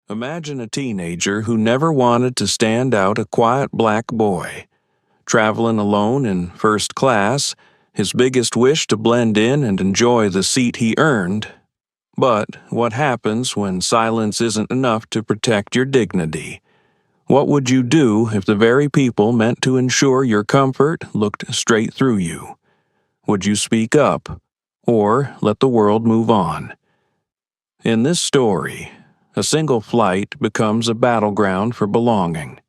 Imagine a teenager who never wanted to stand out, a quiet black boy, traveling alone in first class, his biggest wish to blend in and enjoy the seat he earned. But what happens when silence isn't enough to protect your dignity? What would you do if the very people meant to ensure your comfort looked straight through you? Would you speak up, or let the world move on? In this story, a single flight becomes a battleground for belonging,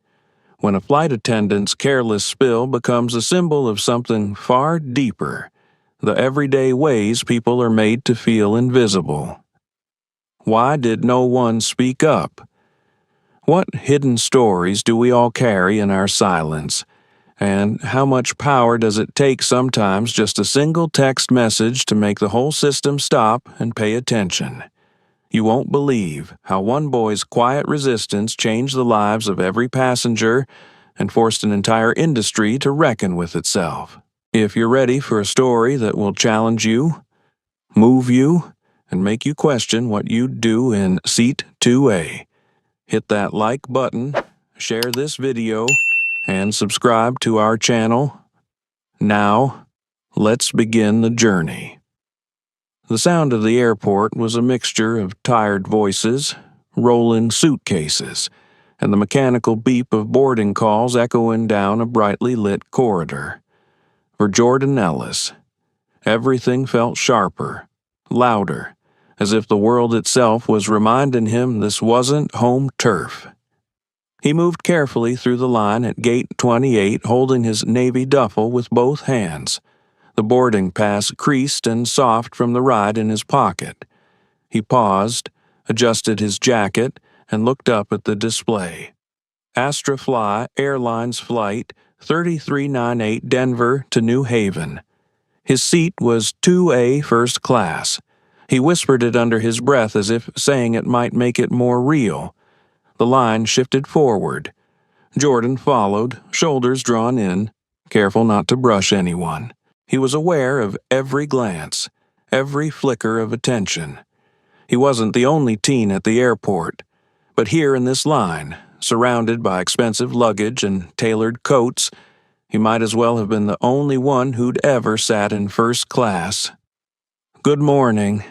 when a flight attendant's careless spill becomes a symbol of something far deeper, the everyday ways people are made to feel invisible. Why did no one speak up? What hidden stories do we all carry in our silence? And how much power does it take sometimes just a single text message to make the whole system stop and pay attention? You won't believe how one boy's quiet resistance changed the lives of every passenger and forced an entire industry to reckon with itself. If you're ready for a story that will challenge you, move you, and make you question what you'd do in Seat 2A, hit that like button, share this video, and subscribe to our channel. Now, let's begin the journey. The sound of the airport was a mixture of tired voices, rolling suitcases, and the mechanical beep of boarding calls echoing down a brightly lit corridor. For Jordan Ellis, everything felt sharper, louder, as if the world itself was reminding him this wasn't home turf. He moved carefully through the line at gate 28, holding his navy duffel with both hands, the boarding pass creased and soft from the ride in his pocket. He paused, adjusted his jacket, and looked up at the display. Astrafly Airlines Flight 3398 Denver to New Haven. His seat was 2A first class. He whispered it under his breath as if saying it might make it more real. The line shifted forward. Jordan followed, shoulders drawn in, careful not to brush anyone. He was aware of every glance, every flicker of attention. He wasn't the only teen at the airport, but here in this line, surrounded by expensive luggage and tailored coats, he might as well have been the only one who'd ever sat in first class. "Good morning.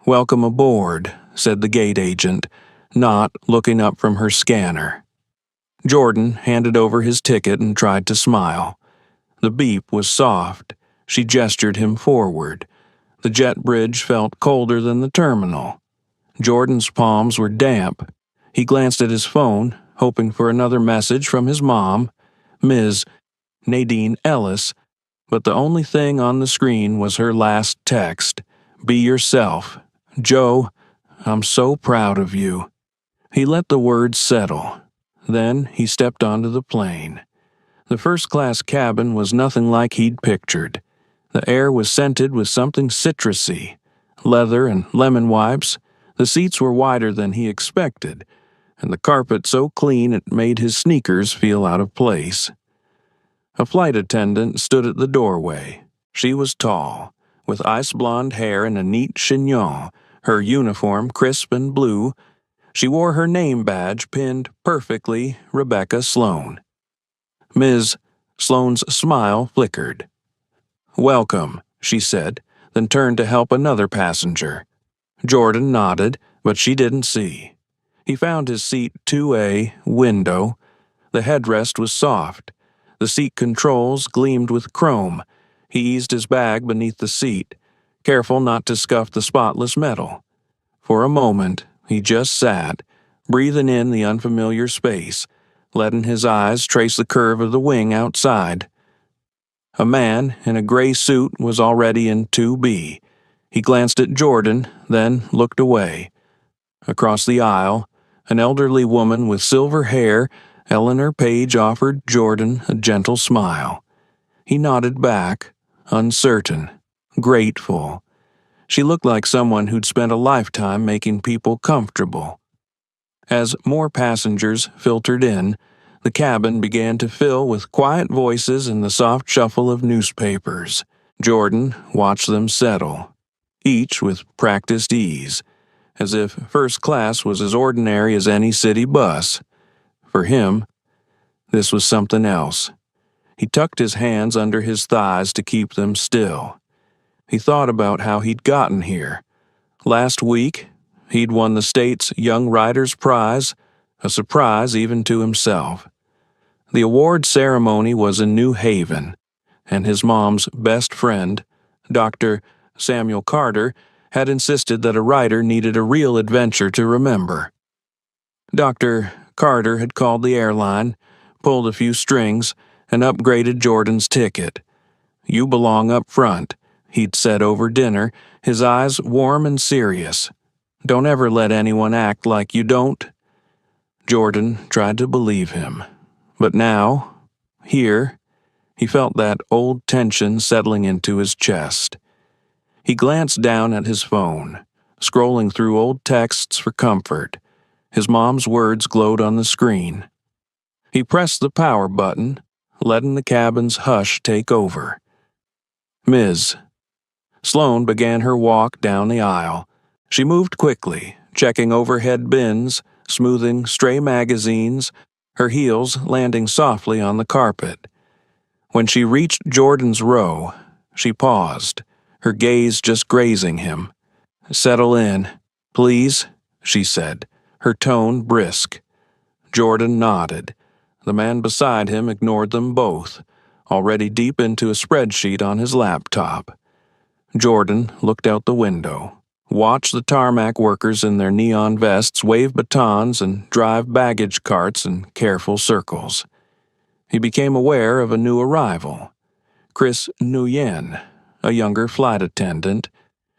Welcome aboard," said the gate agent, not looking up from her scanner. Jordan handed over his ticket and tried to smile. The beep was soft. She gestured him forward. The jet bridge felt colder than the terminal. Jordan's palms were damp. He glanced at his phone, hoping for another message from his mom, Ms. Nadine Ellis, but the only thing on the screen was her last text, "Be yourself. Joe, I'm so proud of you." He let the words settle. Then he stepped onto the plane. The first-class cabin was nothing like he'd pictured. The air was scented with something citrusy, leather and lemon wipes. The seats were wider than he expected, and the carpet so clean it made his sneakers feel out of place. A flight attendant stood at the doorway. She was tall, with ice-blonde hair and a neat chignon, her uniform crisp and blue. She wore her name badge pinned perfectly, Rebecca Sloan. Ms. Sloan's smile flickered. "Welcome," she said, then turned to help another passenger. Jordan nodded, but she didn't see. He found his seat 2A, window. The headrest was soft. The seat controls gleamed with chrome. He eased his bag beneath the seat, careful not to scuff the spotless metal. For a moment, he just sat, breathing in the unfamiliar space, letting his eyes trace the curve of the wing outside. A man in a gray suit was already in 2B. He glanced at Jordan, then looked away. Across the aisle, an elderly woman with silver hair, Eleanor Page, offered Jordan a gentle smile. He nodded back, uncertain, grateful. She looked like someone who'd spent a lifetime making people comfortable. As more passengers filtered in, the cabin began to fill with quiet voices and the soft shuffle of newspapers. Jordan watched them settle, each with practiced ease, as if first class was as ordinary as any city bus. For him, this was something else. He tucked his hands under his thighs to keep them still. He thought about how he'd gotten here. Last week, he'd won the state's Young Writers' Prize, a surprise even to himself. The award ceremony was in New Haven, and his mom's best friend, Dr. Samuel Carter, had insisted that a writer needed a real adventure to remember. Dr. Carter had called the airline, pulled a few strings, and upgraded Jordan's ticket. "You belong up front," he'd said over dinner, his eyes warm and serious. "Don't ever let anyone act like you don't." Jordan tried to believe him. But now, here, he felt that old tension settling into his chest. He glanced down at his phone, scrolling through old texts for comfort. His mom's words glowed on the screen. He pressed the power button, letting the cabin's hush take over. "Ms." Sloane began her walk down the aisle. She moved quickly, checking overhead bins, smoothing stray magazines, her heels landing softly on the carpet. When she reached Jordan's row, she paused, her gaze just grazing him. "Settle in, please," she said, her tone brisk. Jordan nodded. The man beside him ignored them both, already deep into a spreadsheet on his laptop. Jordan looked out the window, watched the tarmac workers in their neon vests wave batons and drive baggage carts in careful circles. He became aware of a new arrival. Chris Nguyen, a younger flight attendant,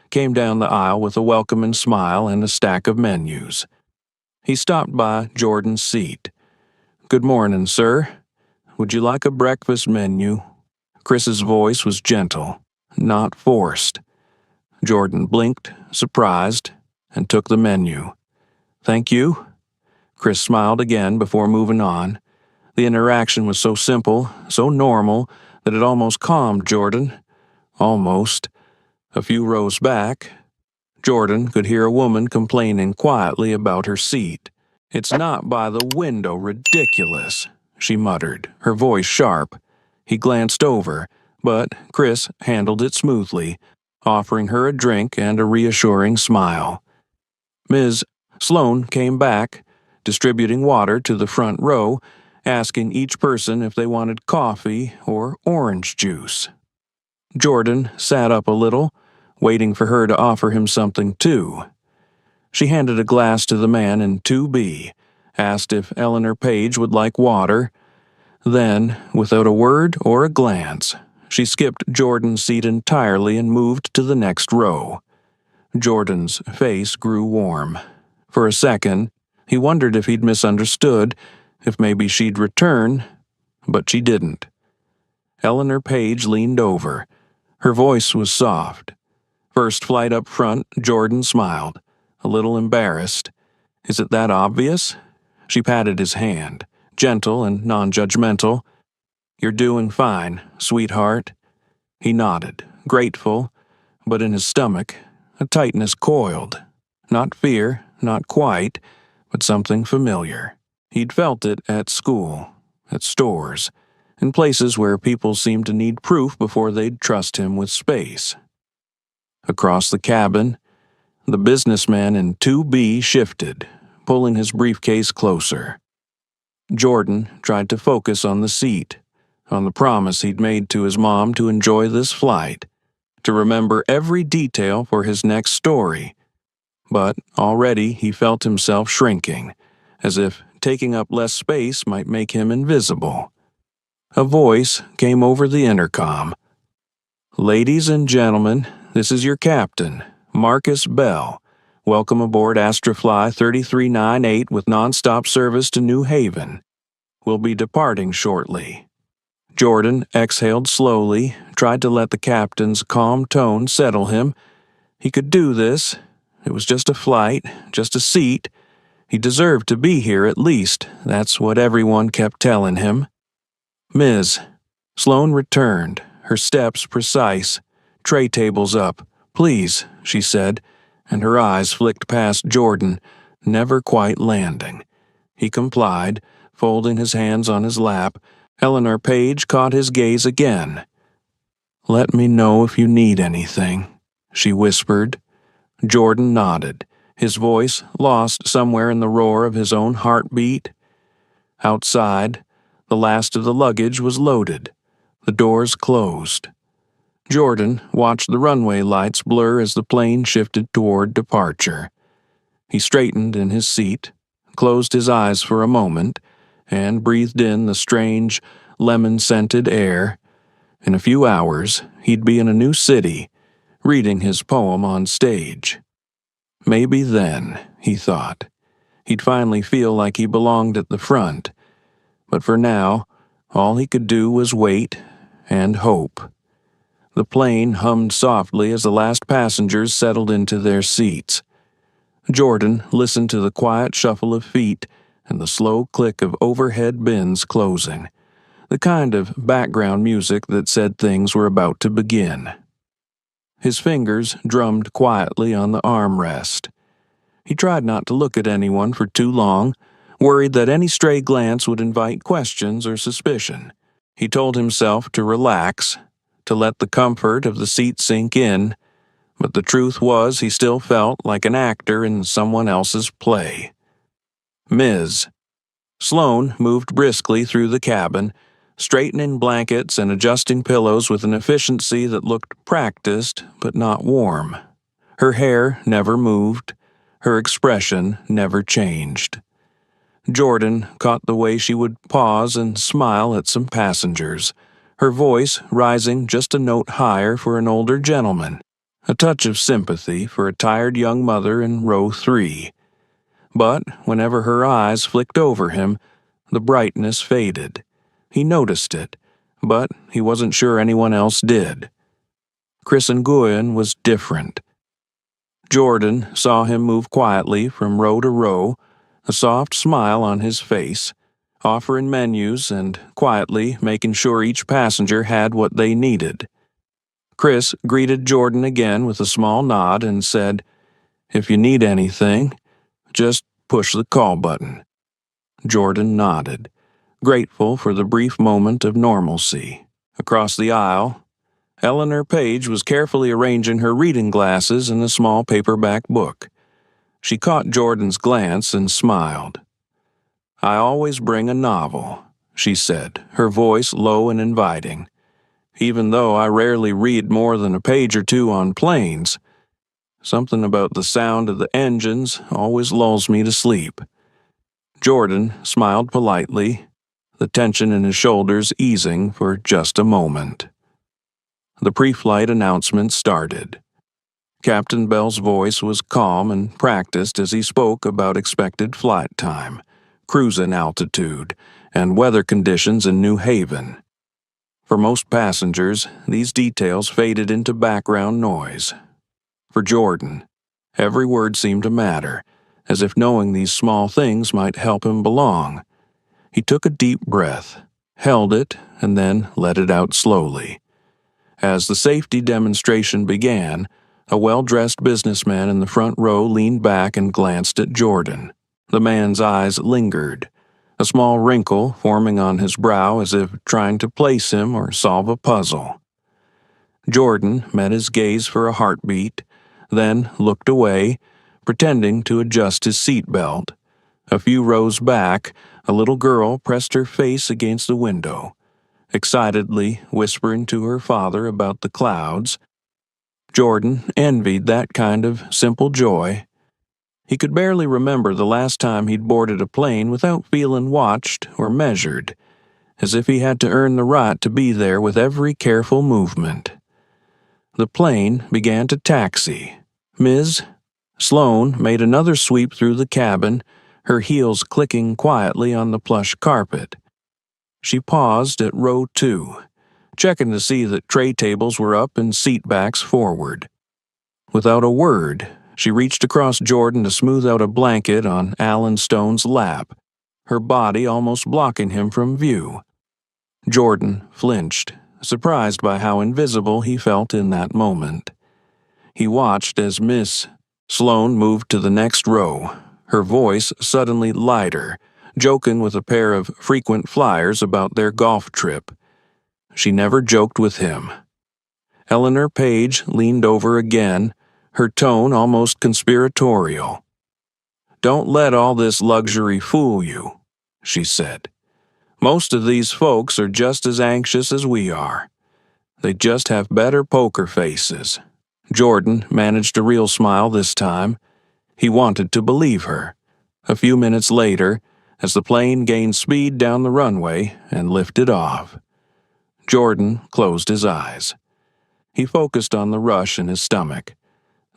came down the aisle with a welcoming smile and a stack of menus. He stopped by Jordan's seat. "Good morning, sir. Would you like a breakfast menu?" Chris's voice was gentle, not forced. Jordan blinked, surprised, and took the menu. "Thank you." Chris smiled again before moving on. The interaction was so simple, so normal, that it almost calmed Jordan. Almost. A few rows back, Jordan could hear a woman complaining quietly about her seat. "It's not by the window, ridiculous," she muttered, her voice sharp. He glanced over, but Chris handled it smoothly, offering her a drink and a reassuring smile. Ms. Sloane came back, distributing water to the front row, asking each person if they wanted coffee or orange juice. Jordan sat up a little, waiting for her to offer him something too. She handed a glass to the man in 2B, asked if Eleanor Page would like water. Then, without a word or a glance, she skipped Jordan's seat entirely and moved to the next row. Jordan's face grew warm. For a second, he wondered if he'd misunderstood, if maybe she'd return, but she didn't. Eleanor Page leaned over. Her voice was soft. First flight up front, Jordan smiled, a little embarrassed. "Is it that obvious?" She patted his hand, gentle and non-judgmental. "You're doing fine, sweetheart." He nodded, grateful, but in his stomach, a tightness coiled. Not fear, not quite, but something familiar. He'd felt it at school, at stores, in places where people seemed to need proof before they'd trust him with space. Across the cabin, the businessman in 2B shifted, pulling his briefcase closer. Jordan tried to focus on the seat, on the promise he'd made to his mom to enjoy this flight, to remember every detail for his next story. But already he felt himself shrinking, as if taking up less space might make him invisible. A voice came over the intercom. "Ladies and gentlemen, this is your captain, Marcus Bell. Welcome aboard Astrofly 3398 with nonstop service to New Haven. We'll be departing shortly." Jordan exhaled slowly, tried to let the captain's calm tone settle him. He could do this. It was just a flight, just a seat. He deserved to be here at least. That's what everyone kept telling him. "Ms." Sloane returned, her steps precise. "Tray tables up, please," she said, and her eyes flicked past Jordan, never quite landing. He complied, folding his hands on his lap. Eleanor Page caught his gaze again. "Let me know if you need anything," she whispered. Jordan nodded, his voice lost somewhere in the roar of his own heartbeat. Outside, the last of the luggage was loaded. The doors closed. Jordan watched the runway lights blur as the plane shifted toward departure. He straightened in his seat, closed his eyes for a moment, and breathed in the strange, lemon-scented air. In a few hours, he'd be in a new city, reading his poem on stage. Maybe then, he thought, he'd finally feel like he belonged at the front. But for now, all he could do was wait and hope. The plane hummed softly as the last passengers settled into their seats. Jordan listened to the quiet shuffle of feet and the slow click of overhead bins closing, the kind of background music that said things were about to begin. His fingers drummed quietly on the armrest. He tried not to look at anyone for too long, worried that any stray glance would invite questions or suspicion. He told himself to relax, to let the comfort of the seat sink in, but the truth was he still felt like an actor in someone else's play. Ms. Sloane moved briskly through the cabin, straightening blankets and adjusting pillows with an efficiency that looked practiced but not warm. Her hair never moved. Her expression never changed. Jordan caught the way she would pause and smile at some passengers, her voice rising just a note higher for an older gentleman, a touch of sympathy for a tired young mother in row 3. But whenever her eyes flicked over him, the brightness faded. He noticed it, but he wasn't sure anyone else did. Chris Nguyen was different. Jordan saw him move quietly from row to row, a soft smile on his face, offering menus and quietly making sure each passenger had what they needed. Chris greeted Jordan again with a small nod and said, "If you need anything, just push the call button." Jordan nodded, grateful for the brief moment of normalcy. Across the aisle, Eleanor Page was carefully arranging her reading glasses in a small paperback book. She caught Jordan's glance and smiled. "I always bring a novel," she said, her voice low and inviting. "Even though I rarely read more than a page or two on planes, something about the sound of the engines always lulls me to sleep." Jordan smiled politely, the tension in his shoulders easing for just a moment. The pre-flight announcement started. Captain Bell's voice was calm and practiced as he spoke about expected flight time, cruising altitude, and weather conditions in New Haven. For most passengers, these details faded into background noise. For Jordan, every word seemed to matter, as if knowing these small things might help him belong. He took a deep breath, held it, and then let it out slowly. As the safety demonstration began, a well-dressed businessman in the front row leaned back and glanced at Jordan. The man's eyes lingered, a small wrinkle forming on his brow as if trying to place him or solve a puzzle. Jordan met his gaze for a heartbeat, then looked away, pretending to adjust his seatbelt. A few rows back, a little girl pressed her face against the window, excitedly whispering to her father about the clouds. Jordan envied that kind of simple joy. He could barely remember the last time he'd boarded a plane without feeling watched or measured, as if he had to earn the right to be there with every careful movement. The plane began to taxi. Ms. Sloane made another sweep through the cabin, her heels clicking quietly on the plush carpet. She paused at row 2, checking to see that tray tables were up and seat backs forward. Without a word, she reached across Jordan to smooth out a blanket on Alan Stone's lap, her body almost blocking him from view. Jordan flinched, surprised by how invisible he felt in that moment. He watched as Miss Sloane moved to the next row, her voice suddenly lighter, joking with a pair of frequent flyers about their golf trip. She never joked with him. Eleanor Page leaned over again, her tone almost conspiratorial. "Don't let all this luxury fool you," she said. "Most of these folks are just as anxious as we are. They just have better poker faces." Jordan managed a real smile this time. He wanted to believe her. A few minutes later, as the plane gained speed down the runway and lifted off, Jordan closed his eyes. He focused on the rush in his stomach,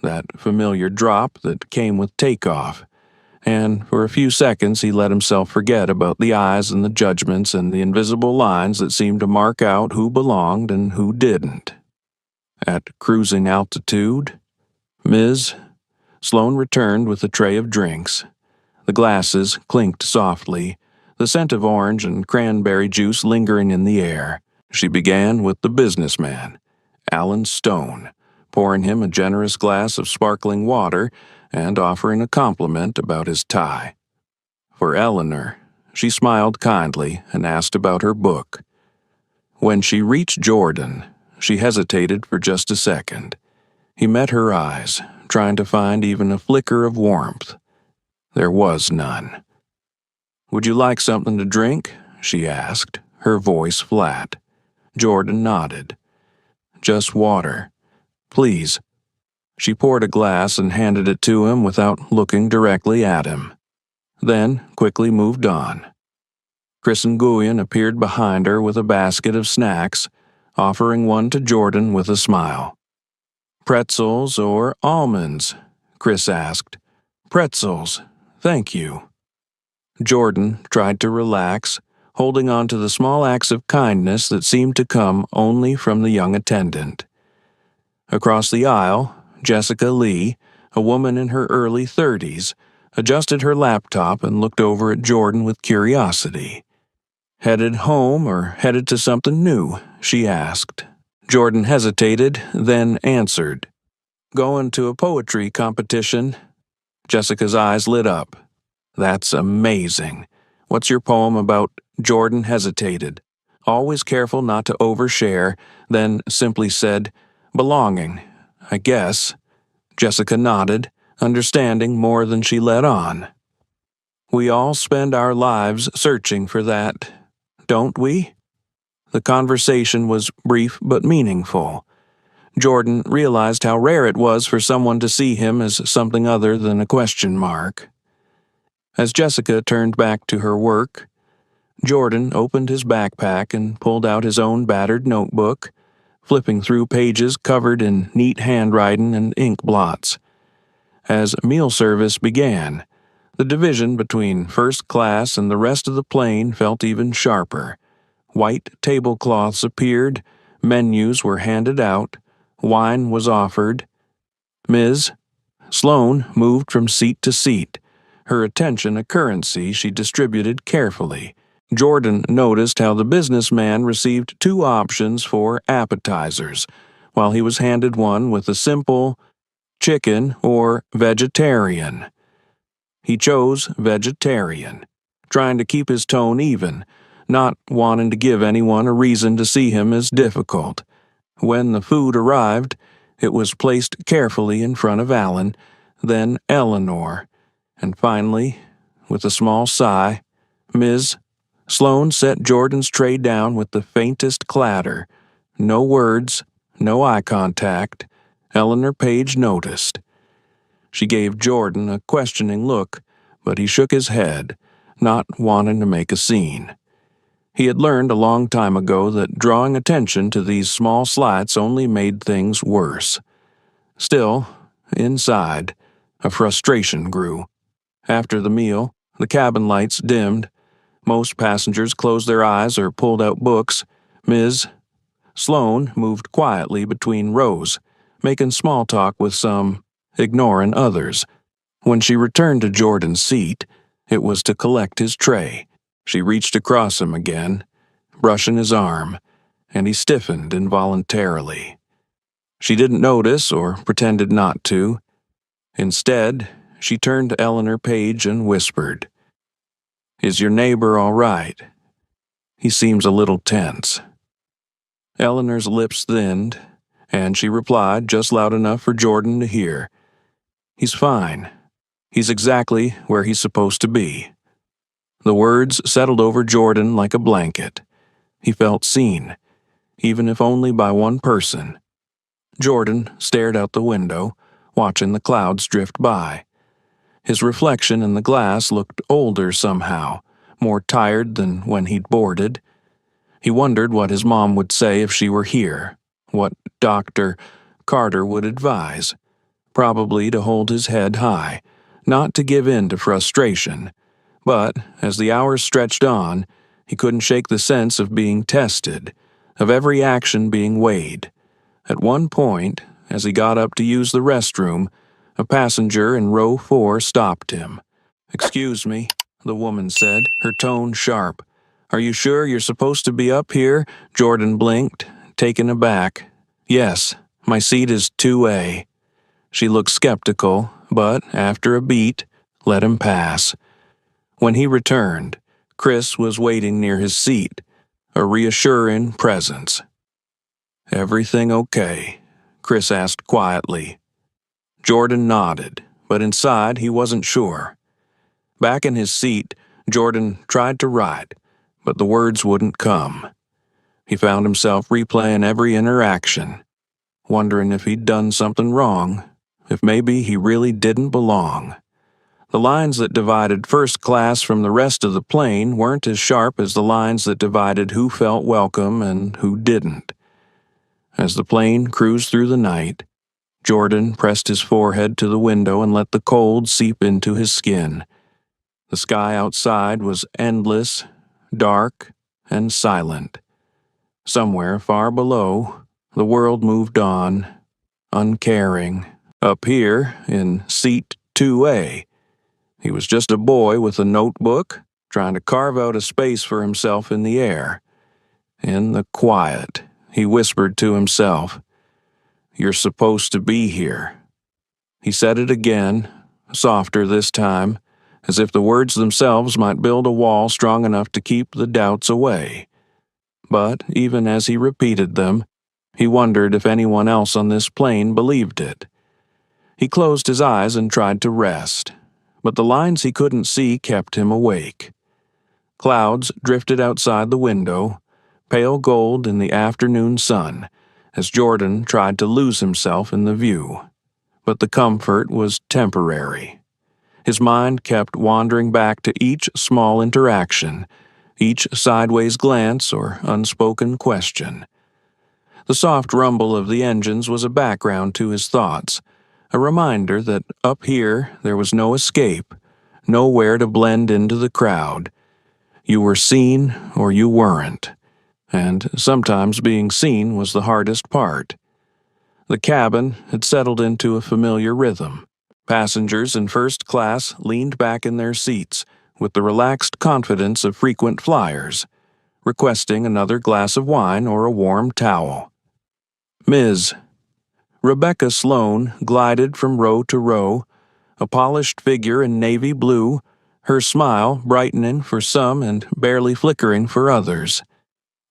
that familiar drop that came with takeoff, and for a few seconds he let himself forget about the eyes and the judgments and the invisible lines that seemed to mark out who belonged and who didn't. At cruising altitude, "Ms." Sloane returned with a tray of drinks. The glasses clinked softly, the scent of orange and cranberry juice lingering in the air. She began with the businessman, Alan Stone, pouring him a generous glass of sparkling water and offering a compliment about his tie. For Eleanor, she smiled kindly and asked about her book. When she reached Jordan, she hesitated for just a second. He met her eyes, trying to find even a flicker of warmth. There was none. "Would you like something to drink?" she asked, her voice flat. Jordan nodded. "Just water. Please." She poured a glass and handed it to him without looking directly at him, then quickly moved on. Chris Nguyen appeared behind her with a basket of snacks, offering one to Jordan with a smile. "Pretzels or almonds?" Chris asked. "Pretzels, thank you." Jordan tried to relax, holding on to the small acts of kindness that seemed to come only from the young attendant. Across the aisle, Jessica Lee, a woman in her early 30s, adjusted her laptop and looked over at Jordan with curiosity. "Headed home or headed to something new?" she asked. Jordan hesitated, then answered. "Going to a poetry competition." Jessica's eyes lit up. "That's amazing. What's your poem about?" Jordan hesitated, always careful not to overshare, then simply said, "Belonging, I guess." Jessica nodded, understanding more than she let on. "We all spend our lives searching for that, don't we?" The conversation was brief but meaningful. Jordan realized how rare it was for someone to see him as something other than a question mark. As Jessica turned back to her work, Jordan opened his backpack and pulled out his own battered notebook, flipping through pages covered in neat handwriting and ink blots. As meal service began, the division between first class and the rest of the plane felt even sharper. White tablecloths appeared, menus were handed out, wine was offered. "Ms." Sloane moved from seat to seat, her attention a currency she distributed carefully. Jordan noticed how the businessman received 2 options for appetizers, while he was handed one with a simple chicken or vegetarian. He chose vegetarian, trying to keep his tone even, not wanting to give anyone a reason to see him as difficult. When the food arrived, it was placed carefully in front of Alan, then Eleanor, and finally, with a small sigh, "Ms." Sloane set Jordan's tray down with the faintest clatter. No words, no eye contact. Eleanor Page noticed. She gave Jordan a questioning look, but he shook his head, not wanting to make a scene. He had learned a long time ago that drawing attention to these small slights only made things worse. Still, inside, a frustration grew. After the meal, the cabin lights dimmed. Most passengers closed their eyes or pulled out books. Ms. Sloane moved quietly between rows, making small talk with some, ignoring others. When she returned to Jordan's seat, it was to collect his tray. She reached across him again, brushing his arm, and he stiffened involuntarily. She didn't notice or pretended not to. Instead, she turned to Eleanor Page and whispered, "Is your neighbor all right? He seems a little tense." Eleanor's lips thinned, and she replied just loud enough for Jordan to hear, "He's fine. He's exactly where he's supposed to be." The words settled over Jordan like a blanket. He felt seen, even if only by one person. Jordan stared out the window, watching the clouds drift by. His reflection in the glass looked older somehow, more tired than when he'd boarded. He wondered what his mom would say if she were here, what Dr. Carter would advise. Probably to hold his head high, not to give in to frustration. But, as the hours stretched on, he couldn't shake the sense of being tested, of every action being weighed. At one point, as he got up to use the restroom, a passenger in row 4 stopped him. "Excuse me," the woman said, her tone sharp. "Are you sure you're supposed to be up here?" Jordan blinked, taken aback. "Yes, my seat is 2A. She looked skeptical, but, after a beat, let him pass. When he returned, Chris was waiting near his seat, a reassuring presence. "Everything okay?" Chris asked quietly. Jordan nodded, but inside he wasn't sure. Back in his seat, Jordan tried to write, but the words wouldn't come. He found himself replaying every interaction, wondering if he'd done something wrong, if maybe he really didn't belong. The lines that divided first class from the rest of the plane weren't as sharp as the lines that divided who felt welcome and who didn't. As the plane cruised through the night, Jordan pressed his forehead to the window and let the cold seep into his skin. The sky outside was endless, dark, and silent. Somewhere far below, the world moved on, uncaring. Up here, in seat 2A, he was just a boy with a notebook, trying to carve out a space for himself in the air. In the quiet, he whispered to himself, "You're supposed to be here." He said it again, softer this time, as if the words themselves might build a wall strong enough to keep the doubts away. But even as he repeated them, he wondered if anyone else on this plane believed it. He closed his eyes and tried to rest, but the lines he couldn't see kept him awake. Clouds drifted outside the window, pale gold in the afternoon sun, as Jordan tried to lose himself in the view. But the comfort was temporary. His mind kept wandering back to each small interaction, each sideways glance or unspoken question. The soft rumble of the engines was a background to his thoughts, a reminder that up here there was no escape, nowhere to blend into the crowd. You were seen or you weren't, and sometimes being seen was the hardest part. The cabin had settled into a familiar rhythm. Passengers in first class leaned back in their seats with the relaxed confidence of frequent flyers, requesting another glass of wine or a warm towel. Ms. Rebecca Sloane glided from row to row, a polished figure in navy blue, her smile brightening for some and barely flickering for others.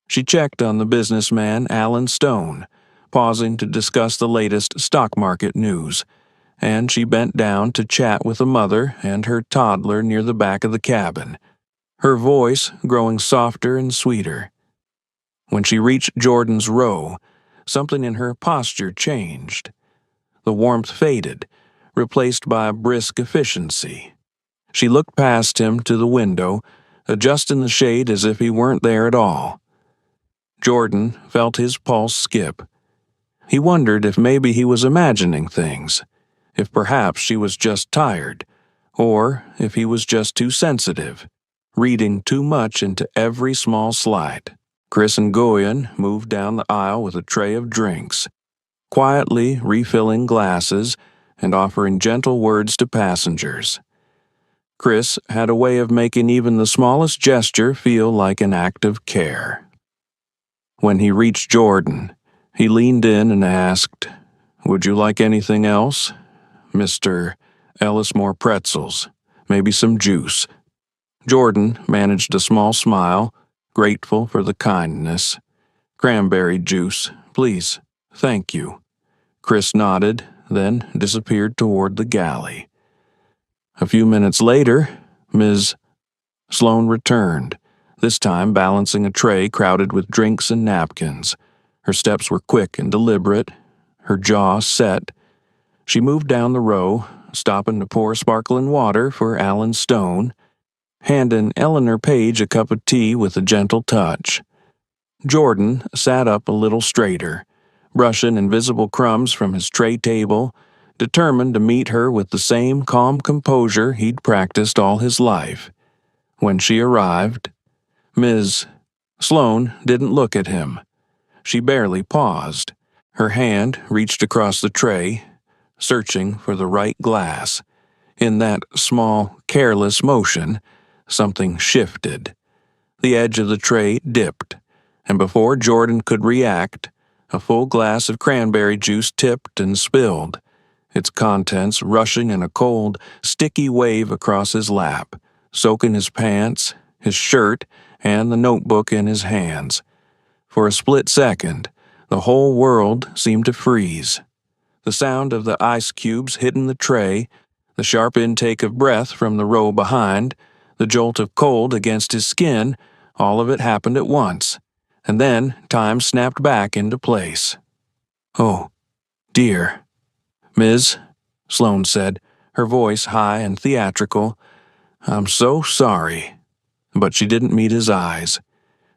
She checked on the businessman Alan Stone, pausing to discuss the latest stock market news, and she bent down to chat with a mother and her toddler near the back of the cabin, her voice growing softer and sweeter. When she reached Jordan's row, something in her posture changed. The warmth faded, replaced by a brisk efficiency. She looked past him to the window, adjusting the shade as if he weren't there at all. Jordan felt his pulse skip. He wondered if maybe he was imagining things, if perhaps she was just tired, or if he was just too sensitive, reading too much into every small slight. Chris and Goyen moved down the aisle with a tray of drinks, quietly refilling glasses and offering gentle words to passengers. Chris had a way of making even the smallest gesture feel like an act of care. When he reached Jordan, he leaned in and asked, "Would you like anything else? Mr. Ellismore pretzels, maybe some juice." Jordan managed a small smile, grateful for the kindness. "Cranberry juice, please. Thank you." Chris nodded, then disappeared toward the galley. A few minutes later, Ms. Sloane returned, this time balancing a tray crowded with drinks and napkins. Her steps were quick and deliberate, her jaw set. She moved down the row, stopping to pour sparkling water for Alan Stone, handing Eleanor Page a cup of tea with a gentle touch. Jordan sat up a little straighter, brushing invisible crumbs from his tray table, determined to meet her with the same calm composure he'd practiced all his life. When she arrived, Ms. Sloane didn't look at him. She barely paused. Her hand reached across the tray, searching for the right glass. In that small, careless motion, something shifted. The edge of the tray dipped, and before Jordan could react, a full glass of cranberry juice tipped and spilled, its contents rushing in a cold, sticky wave across his lap, soaking his pants, his shirt, and the notebook in his hands. For a split second, the whole world seemed to freeze. The sound of the ice cubes hitting the tray, the sharp intake of breath from the row behind, the jolt of cold against his skin, all of it happened at once, and then time snapped back into place. "Oh, dear." "Ms. Sloane said, her voice high and theatrical. "I'm so sorry." But she didn't meet his eyes.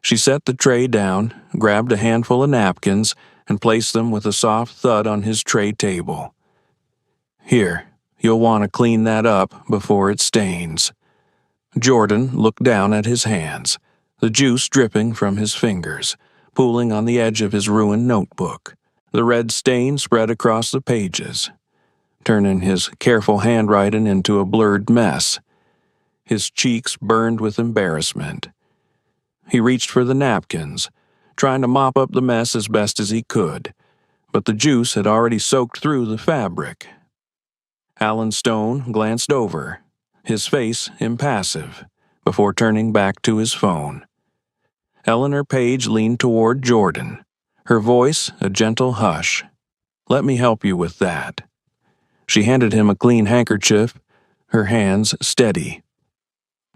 She set the tray down, grabbed a handful of napkins, and placed them with a soft thud on his tray table. "Here, you'll want to clean that up before it stains." Jordan looked down at his hands, the juice dripping from his fingers, pooling on the edge of his ruined notebook. The red stain spread across the pages, turning his careful handwriting into a blurred mess. His cheeks burned with embarrassment. He reached for the napkins, trying to mop up the mess as best as he could, but the juice had already soaked through the fabric. Alan Stone glanced over, his face impassive, before turning back to his phone. Eleanor Page leaned toward Jordan, her voice a gentle hush. "Let me help you with that." She handed him a clean handkerchief, her hands steady.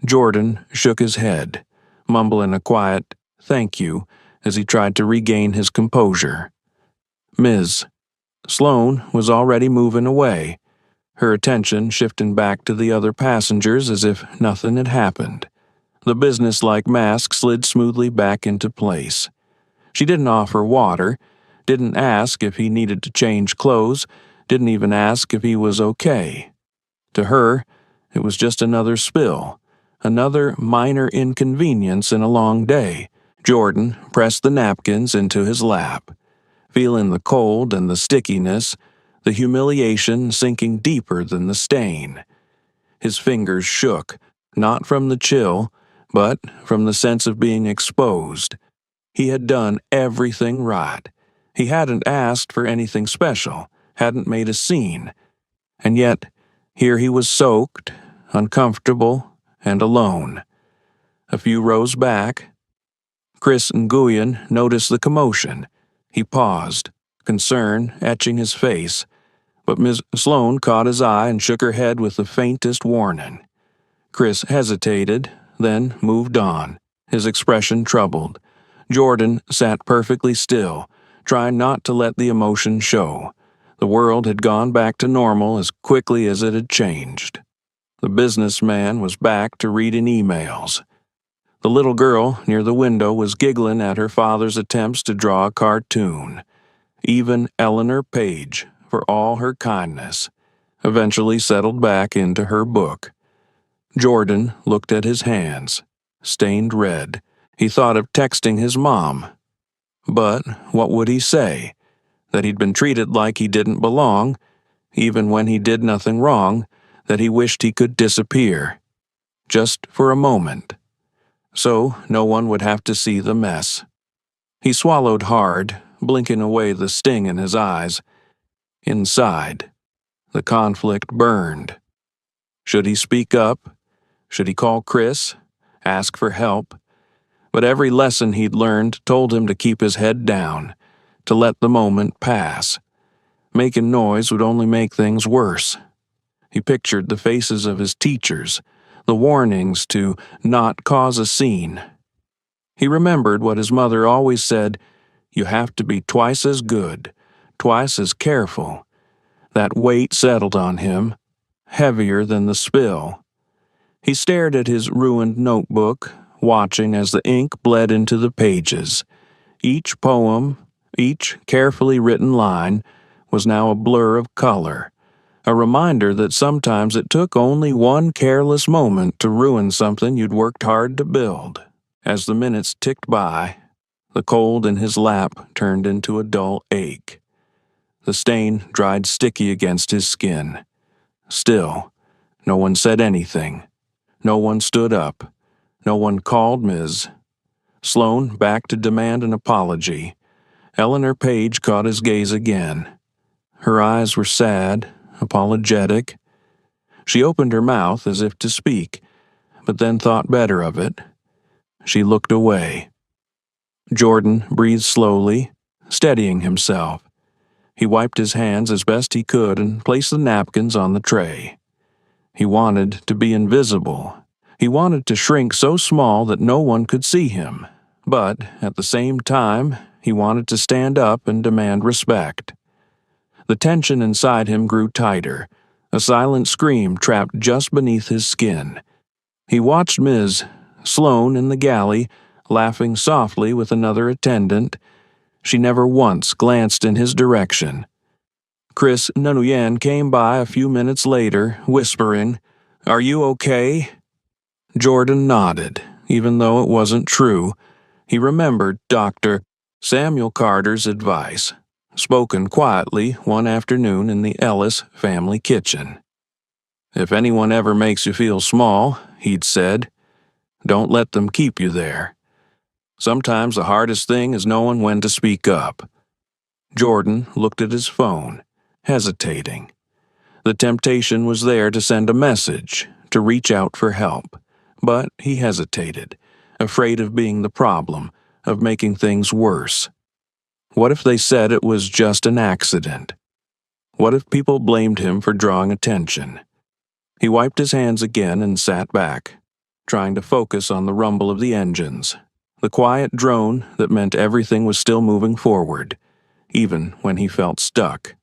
Jordan shook his head, mumbling a quiet "thank you" as he tried to regain his composure. Ms. Sloane was already moving away, her attention shifting back to the other passengers as if nothing had happened. The businesslike mask slid smoothly back into place. She didn't offer water, didn't ask if he needed to change clothes, didn't even ask if he was okay. To her, it was just another spill, another minor inconvenience in a long day. Jordan pressed the napkins into his lap, feeling the cold and the stickiness, the humiliation sinking deeper than the stain. His fingers shook, not from the chill, but from the sense of being exposed. He had done everything right. He hadn't asked for anything special, hadn't made a scene. And yet, here he was soaked, uncomfortable, and alone. A few rows back, Chris Nguyen noticed the commotion. He paused, concern etching his face, but Ms. Sloane caught his eye and shook her head with the faintest warning. Chris hesitated, then moved on, his expression troubled. Jordan sat perfectly still, trying not to let the emotion show. The world had gone back to normal as quickly as it had changed. The businessman was back to reading emails. The little girl near the window was giggling at her father's attempts to draw a cartoon. Even Eleanor Page, for all her kindness, eventually settled back into her book. Jordan looked at his hands, stained red. He thought of texting his mom. But what would he say? That he'd been treated like he didn't belong, even when he did nothing wrong, that he wished he could disappear. Just for a moment. So no one would have to see the mess. He swallowed hard, blinking away the sting in his eyes. Inside, The conflict burned. Should he speak up? Should he call Chris? Ask for help? But every lesson he'd learned told him to keep his head down, to let the moment pass. Making noise would only make things worse. He pictured the faces of his teachers, the warnings to not cause a scene. He remembered what his mother always said, "You have to be twice as good, twice as careful." That weight settled on him, heavier than the spill. He stared at his ruined notebook, watching as the ink bled into the pages. Each poem, each carefully written line, was now a blur of color, a reminder that sometimes it took only one careless moment to ruin something you'd worked hard to build. As the minutes ticked by, the cold in his lap turned into a dull ache. The stain dried sticky against his skin. Still, no one said anything. No one stood up. No one called Ms. Sloan back to demand an apology. Eleanor Page caught his gaze again. Her eyes were sad, apologetic. She opened her mouth as if to speak, but then thought better of it. She looked away. Jordan breathed slowly, steadying himself. He wiped his hands as best he could and placed the napkins on the tray. He wanted to be invisible. He wanted to shrink so small that no one could see him. But, at the same time, he wanted to stand up and demand respect. The tension inside him grew tighter, a silent scream trapped just beneath his skin. He watched Ms. Sloan in the galley, laughing softly with another attendant. She never once glanced in his direction. Chris Nunuyan came by a few minutes later, whispering, "Are you okay?" Jordan nodded, even though it wasn't true. He remembered Dr. Samuel Carter's advice, spoken quietly one afternoon in the Ellis family kitchen. "If anyone ever makes you feel small," he'd said, "don't let them keep you there. Sometimes the hardest thing is knowing when to speak up." Jordan looked at his phone, hesitating. The temptation was there to send a message, to reach out for help. But he hesitated, afraid of being the problem, of making things worse. What if they said it was just an accident? What if people blamed him for drawing attention? He wiped his hands again and sat back, trying to focus on the rumble of the engines, the quiet drone that meant everything was still moving forward, even when he felt stuck.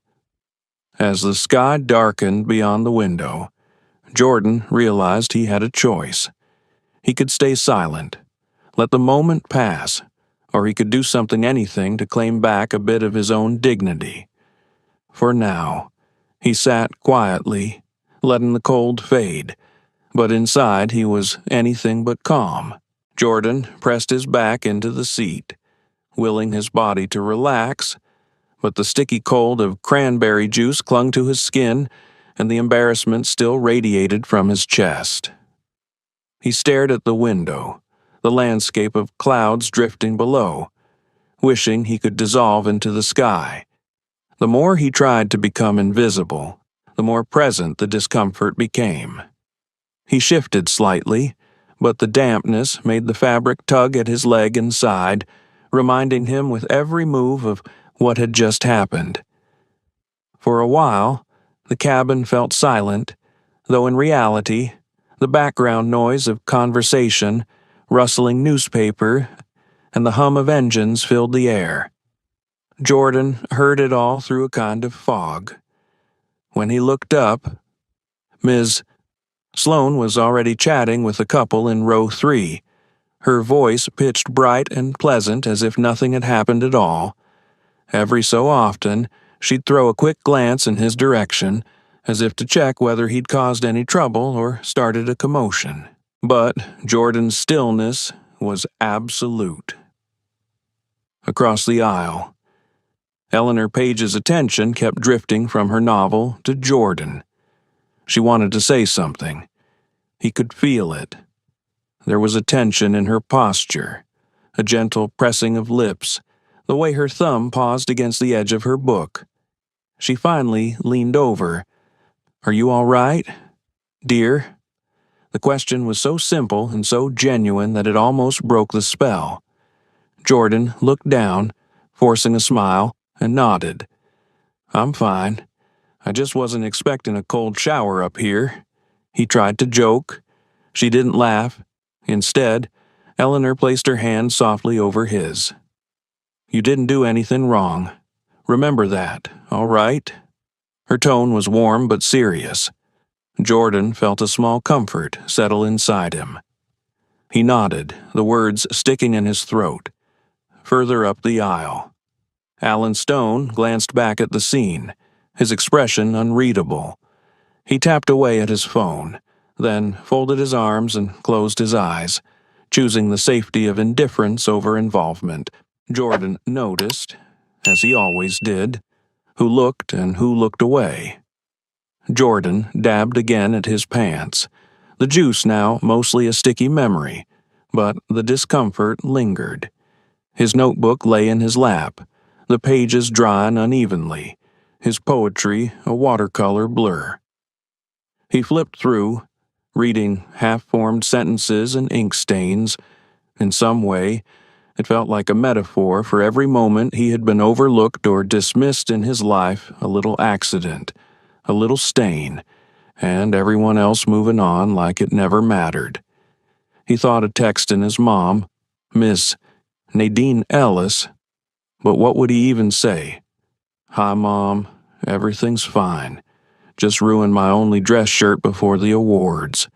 As the sky darkened beyond the window, Jordan realized he had a choice. He could stay silent, let the moment pass, or he could do anything to claim back a bit of his own dignity. For now, he sat quietly, letting the cold fade, but inside he was anything but calm. Jordan pressed his back into the seat, willing his body to relax, but the sticky cold of cranberry juice clung to his skin, and the embarrassment still radiated from his chest. He stared at the window, the landscape of clouds drifting below, wishing he could dissolve into the sky. The more he tried to become invisible, the more present the discomfort became. He shifted slightly, but the dampness made the fabric tug at his leg and side, reminding him with every move of what had just happened. For a while, the cabin felt silent, though in reality, the background noise of conversation, rustling newspaper, and the hum of engines filled the air. Jordan heard it all through a kind of fog. When he looked up, Ms. Sloan was already chatting with a couple in row 3, her voice pitched bright and pleasant as if nothing had happened at all. Every so often, she'd throw a quick glance in his direction, as if to check whether he'd caused any trouble or started a commotion. But Jordan's stillness was absolute. Across the aisle, Eleanor Page's attention kept drifting from her novel to Jordan. She wanted to say something. He could feel it. There was a tension in her posture, a gentle pressing of lips, the way her thumb paused against the edge of her book. She finally leaned over, "Are you all right, dear?" The question was so simple and so genuine that it almost broke the spell. Jordan looked down, forcing a smile, and nodded. "I'm fine. I just wasn't expecting a cold shower up here." He tried to joke. She didn't laugh. Instead, Eleanor placed her hand softly over his. "You didn't do anything wrong. Remember that, all right?" Her tone was warm but serious. Jordan felt a small comfort settle inside him. He nodded, the words sticking in his throat. Further up the aisle, Alan Stone glanced back at the scene, his expression unreadable. He tapped away at his phone, then folded his arms and closed his eyes, choosing the safety of indifference over involvement. Jordan noticed, as he always did, who looked and who looked away. Jordan dabbed again at his pants, the juice now mostly a sticky memory, but the discomfort lingered. His notebook lay in his lap, the pages drawn unevenly, his poetry a watercolor blur. He flipped through, reading half-formed sentences and ink stains. In some way, it felt like a metaphor for every moment he had been overlooked or dismissed in his life, a little accident, a little stain, and everyone else moving on like it never mattered. He thought of texting his mom, Miss Nadine Ellis, but what would he even say? "Hi, Mom. Everything's fine. Just ruined my only dress shirt before the awards."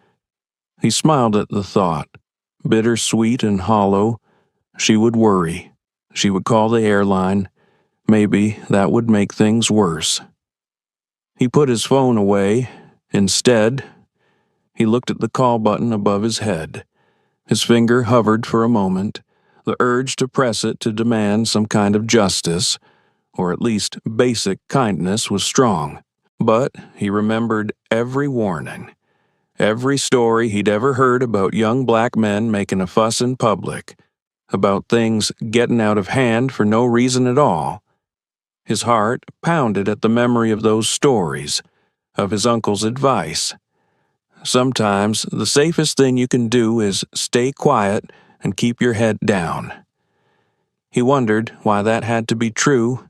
He smiled at the thought, bittersweet and hollow. She would worry. She would call the airline. Maybe that would make things worse. He put his phone away. Instead, he looked at the call button above his head. His finger hovered for a moment, the urge to press it to demand some kind of justice, or at least basic kindness, was strong. But he remembered every warning, every story he'd ever heard about young black men making a fuss in public, about things getting out of hand for no reason at all. His heart pounded at the memory of those stories, of his uncle's advice. Sometimes the safest thing you can do is stay quiet and keep your head down. He wondered why that had to be true.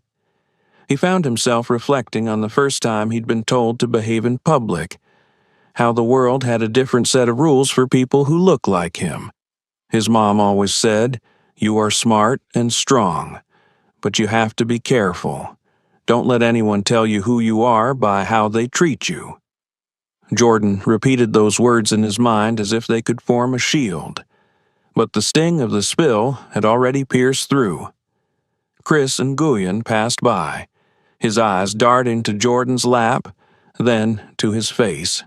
He found himself reflecting on the first time he'd been told to behave in public, how the world had a different set of rules for people who look like him. His mom always said, "You are smart and strong, but you have to be careful. Don't let anyone tell you who you are by how they treat you." Jordan repeated those words in his mind as if they could form a shield. But the sting of the spill had already pierced through. Chris and Nguyen passed by, his eyes darting to Jordan's lap, then to his face.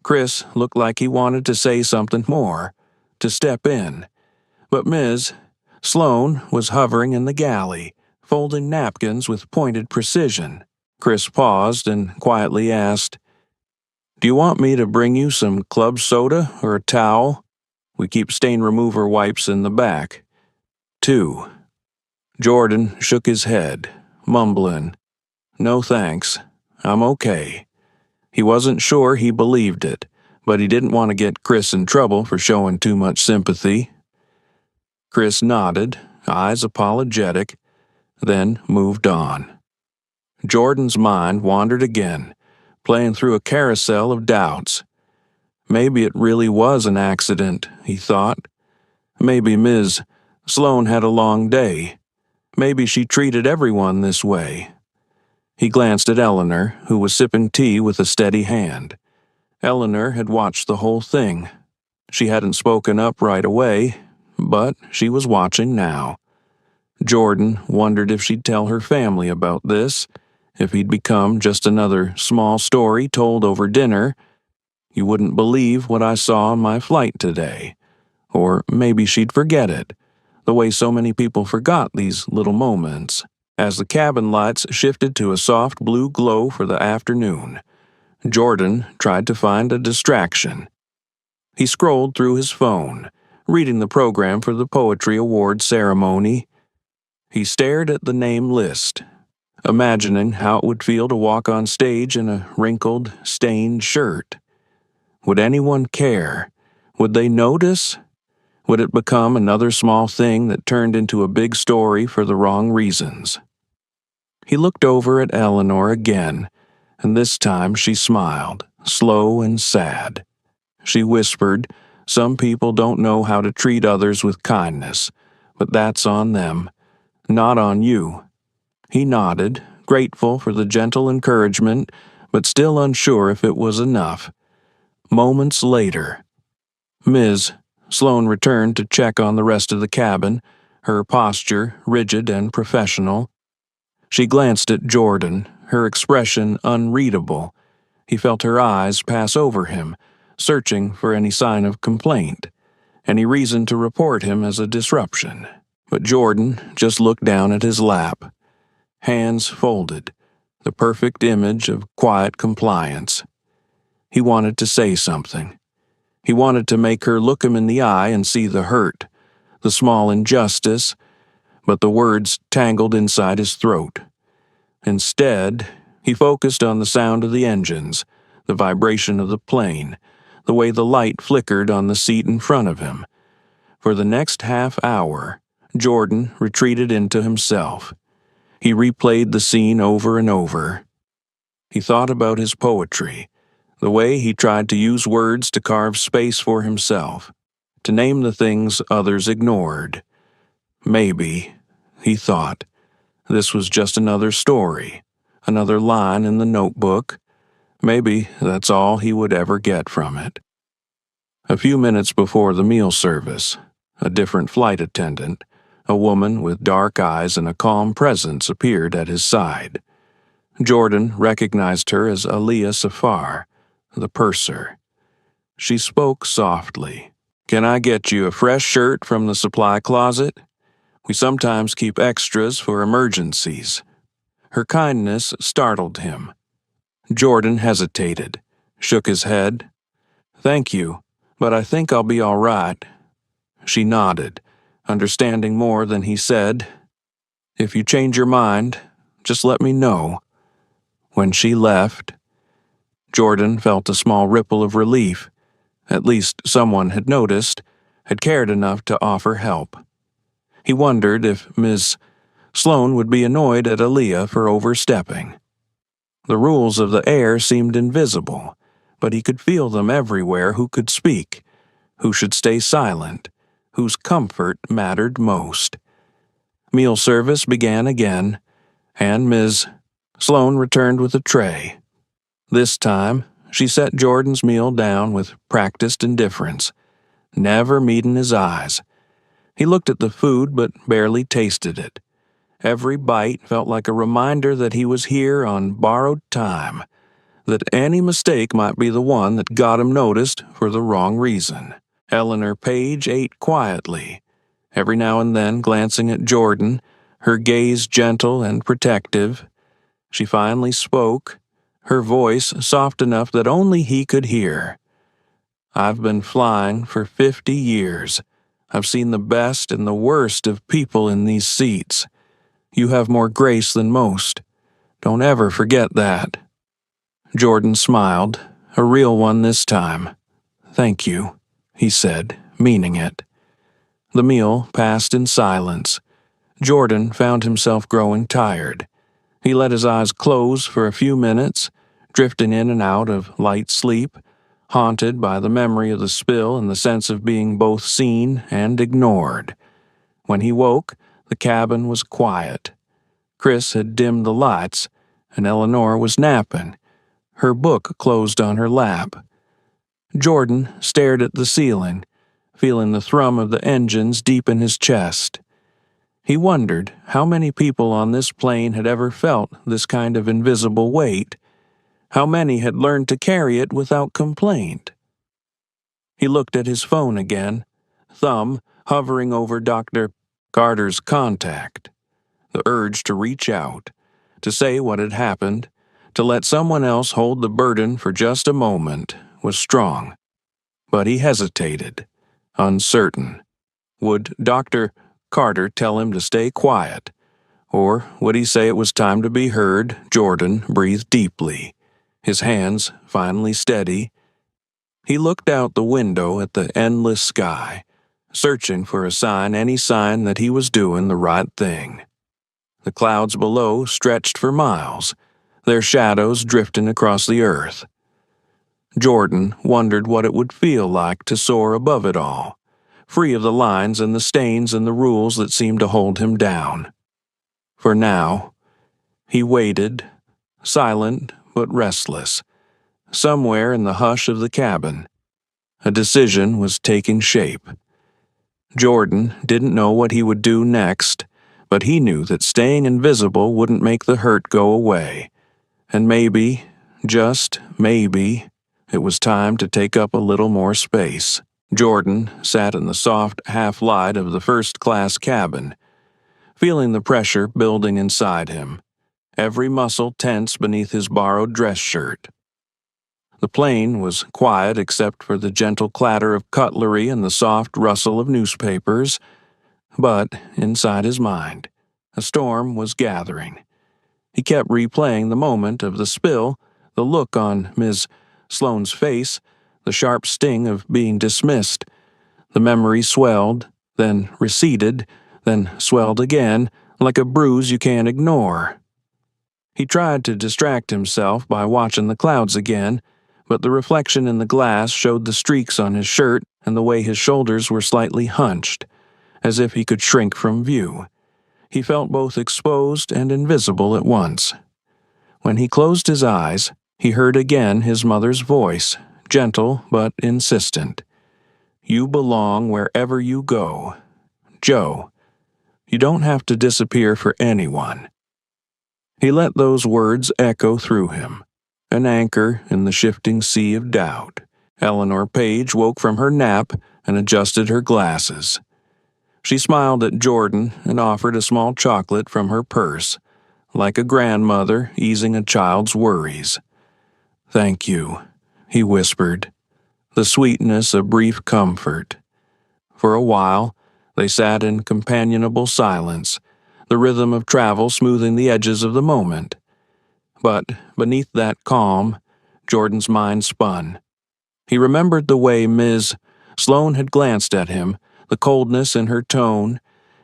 Chris looked like he wanted to say something more, to step in. But Ms. Sloane was hovering in the galley, folding napkins with pointed precision. Chris paused and quietly asked, "Do you want me to bring you some club soda or a towel? We keep stain remover wipes in the back." 2. Jordan shook his head, mumbling, "No thanks. I'm okay." He wasn't sure he believed it, but he didn't want to get Chris in trouble for showing too much sympathy. Chris nodded, eyes apologetic, then moved on. Jordan's mind wandered again, playing through a carousel of doubts. Maybe it really was an accident, he thought. Maybe Ms. Sloane had a long day. Maybe she treated everyone this way. He glanced at Eleanor, who was sipping tea with a steady hand. Eleanor had watched the whole thing. She hadn't spoken up right away, but she was watching now. Jordan wondered if she'd tell her family about this, if he'd become just another small story told over dinner. "You wouldn't believe what I saw on my flight today." Or maybe she'd forget it, the way so many people forgot these little moments. As the cabin lights shifted to a soft blue glow for the afternoon, Jordan tried to find a distraction. He scrolled through his phone, reading the program for the Poetry Award ceremony. He stared at the name list. imagining how it would feel to walk on stage in a wrinkled, stained shirt. Would anyone care? Would they notice? Would it become another small thing that turned into a big story for the wrong reasons? He looked over at Eleanor again, and this time she smiled, slow and sad. She whispered, "Some people don't know how to treat others with kindness, but that's on them, not on you." He nodded, grateful for the gentle encouragement, but still unsure if it was enough. Moments later, Ms. Sloane returned to check on the rest of the cabin, her posture rigid and professional. She glanced at Jordan, her expression unreadable. He felt her eyes pass over him, searching for any sign of complaint, any reason to report him as a disruption. But Jordan just looked down at his lap, hands folded, the perfect image of quiet compliance. He wanted to say something. He wanted to make her look him in the eye and see the hurt, the small injustice, but the words tangled inside his throat. Instead, he focused on the sound of the engines, the vibration of the plane, the way the light flickered on the seat in front of him. For the next half hour, Jordan retreated into himself. He replayed the scene over and over. He thought about his poetry, the way he tried to use words to carve space for himself, to name the things others ignored. Maybe, he thought, this was just another story, another line in the notebook. Maybe that's all he would ever get from it. A few minutes before the meal service, a different flight attendant, a woman with dark eyes and a calm presence, appeared at his side. Jordan recognized her as Aliyah Safar, the purser. She spoke softly. "Can I get you a fresh shirt from the supply closet? We sometimes keep extras for emergencies." Her kindness startled him. Jordan hesitated, shook his head. "Thank you, but I think I'll be all right." She nodded, understanding more than he said. "If you change your mind, just let me know." When she left, Jordan felt a small ripple of relief. At least someone had noticed, had cared enough to offer help. He wondered if Ms. Sloane would be annoyed at Aliyah for overstepping. The rules of the air seemed invisible, but he could feel them everywhere. Who could speak? Who should stay silent? Whose comfort mattered most? Meal service began again, and Ms. Sloane returned with a tray. This time, she set Jordan's meal down with practiced indifference, never meeting his eyes. He looked at the food but barely tasted it. Every bite felt like a reminder that he was here on borrowed time, that any mistake might be the one that got him noticed for the wrong reason. Eleanor Page ate quietly, every now and then glancing at Jordan, her gaze gentle and protective. She finally spoke, her voice soft enough that only he could hear. "I've been flying for 50 years. I've seen the best and the worst of people in these seats. You have more grace than most. Don't ever forget that." Jordan smiled, a real one this time. "Thank you," he said, meaning it. The meal passed in silence. Jordan found himself growing tired. He let his eyes close for a few minutes, drifting in and out of light sleep, haunted by the memory of the spill and the sense of being both seen and ignored. When he woke, the cabin was quiet. Chris had dimmed the lights, and Eleanor was napping, her book closed on her lap. Jordan stared at the ceiling, feeling the thrum of the engines deep in his chest. He wondered how many people on this plane had ever felt this kind of invisible weight, how many had learned to carry it without complaint. He looked at his phone again, thumb hovering over Dr. Carter's contact. The urge to reach out, to say what had happened, to let someone else hold the burden for just a moment, was strong. But he hesitated, uncertain. Would Dr. Carter tell him to stay quiet, Or would he say it was time to be heard? Jordan breathed deeply, his hands finally steady. He looked out the window at the endless sky, searching for a sign, any sign that he was doing the right thing. The clouds below stretched for miles, their shadows drifting across the earth. Jordan wondered what it would feel like to soar above it all, free of the lines and the stains and the rules that seemed to hold him down. For now, he waited, silent but restless, somewhere in the hush of the cabin. A decision was taking shape. Jordan didn't know what he would do next, but he knew that staying invisible wouldn't make the hurt go away. And maybe, just maybe, it was time to take up a little more space. Jordan sat in the soft half-light of the first-class cabin, feeling the pressure building inside him, every muscle tense beneath his borrowed dress shirt. The plane was quiet except for the gentle clatter of cutlery and the soft rustle of newspapers, but inside his mind, a storm was gathering. He kept replaying the moment of the spill, the look on Ms. Sloane's face, the sharp sting of being dismissed. The memory swelled, then receded, then swelled again, like a bruise you can't ignore. He tried to distract himself by watching the clouds again, but the reflection in the glass showed the streaks on his shirt and the way his shoulders were slightly hunched, as if he could shrink from view. He felt both exposed and invisible at once. When he closed his eyes, he heard again his mother's voice, gentle but insistent. "You belong wherever you go. Joe, you don't have to disappear for anyone." He let those words echo through him, an anchor in the shifting sea of doubt. Eleanor Page woke from her nap and adjusted her glasses. She smiled at Jordan and offered a small chocolate from her purse, like a grandmother easing a child's worries. "Thank you," he whispered, the sweetness a brief comfort. For a while, they sat in companionable silence, the rhythm of travel smoothing the edges of the moment. But beneath that calm, Jordan's mind spun. He remembered the way Ms. Sloane had glanced at him, the coldness in her tone,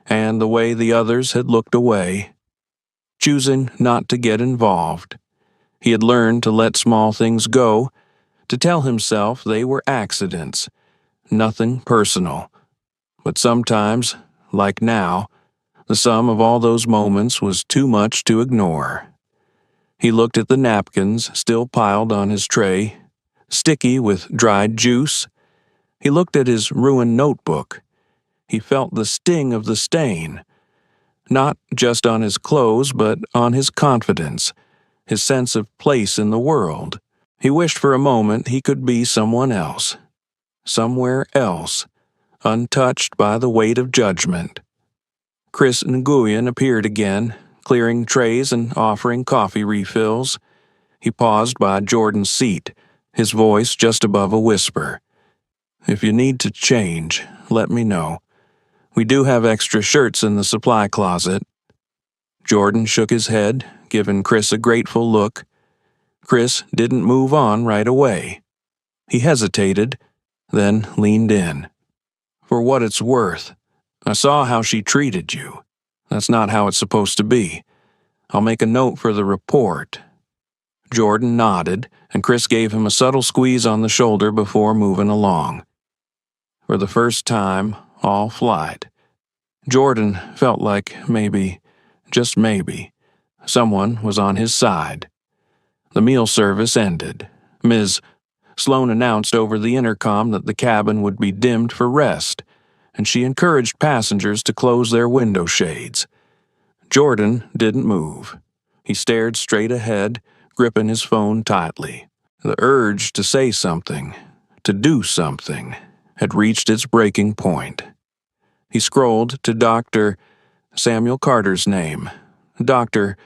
and the way the others had looked away, choosing not to get involved. He had learned to let small things go, to tell himself they were accidents, nothing personal. But sometimes, like now, the sum of all those moments was too much to ignore. He looked at the napkins still piled on his tray, sticky with dried juice. He looked at his ruined notebook. He felt the sting of the stain, not just on his clothes, but on his confidence, his sense of place in the world. He wished for a moment he could be someone else, somewhere else, untouched by the weight of judgment. Chris Nguyen appeared again, clearing trays and offering coffee refills. He paused by Jordan's seat, his voice just above a whisper. "If you need to change, let me know. We do have extra shirts in the supply closet." Jordan shook his head, giving Chris a grateful look. Chris didn't move on right away. He hesitated, then leaned in. "For what it's worth, I saw how she treated you. That's not how it's supposed to be. I'll make a note for the report." Jordan nodded, and Chris gave him a subtle squeeze on the shoulder before moving along. For the first time, all flight, Jordan felt like maybe, just maybe, someone was on his side. The meal service ended. Ms. Sloane announced over the intercom that the cabin would be dimmed for rest, and she encouraged passengers to close their window shades. Jordan didn't move. He stared straight ahead, gripping his phone tightly. The urge to say something, to do something, had reached its breaking point. He scrolled to Dr. Samuel Carter's name. Dr.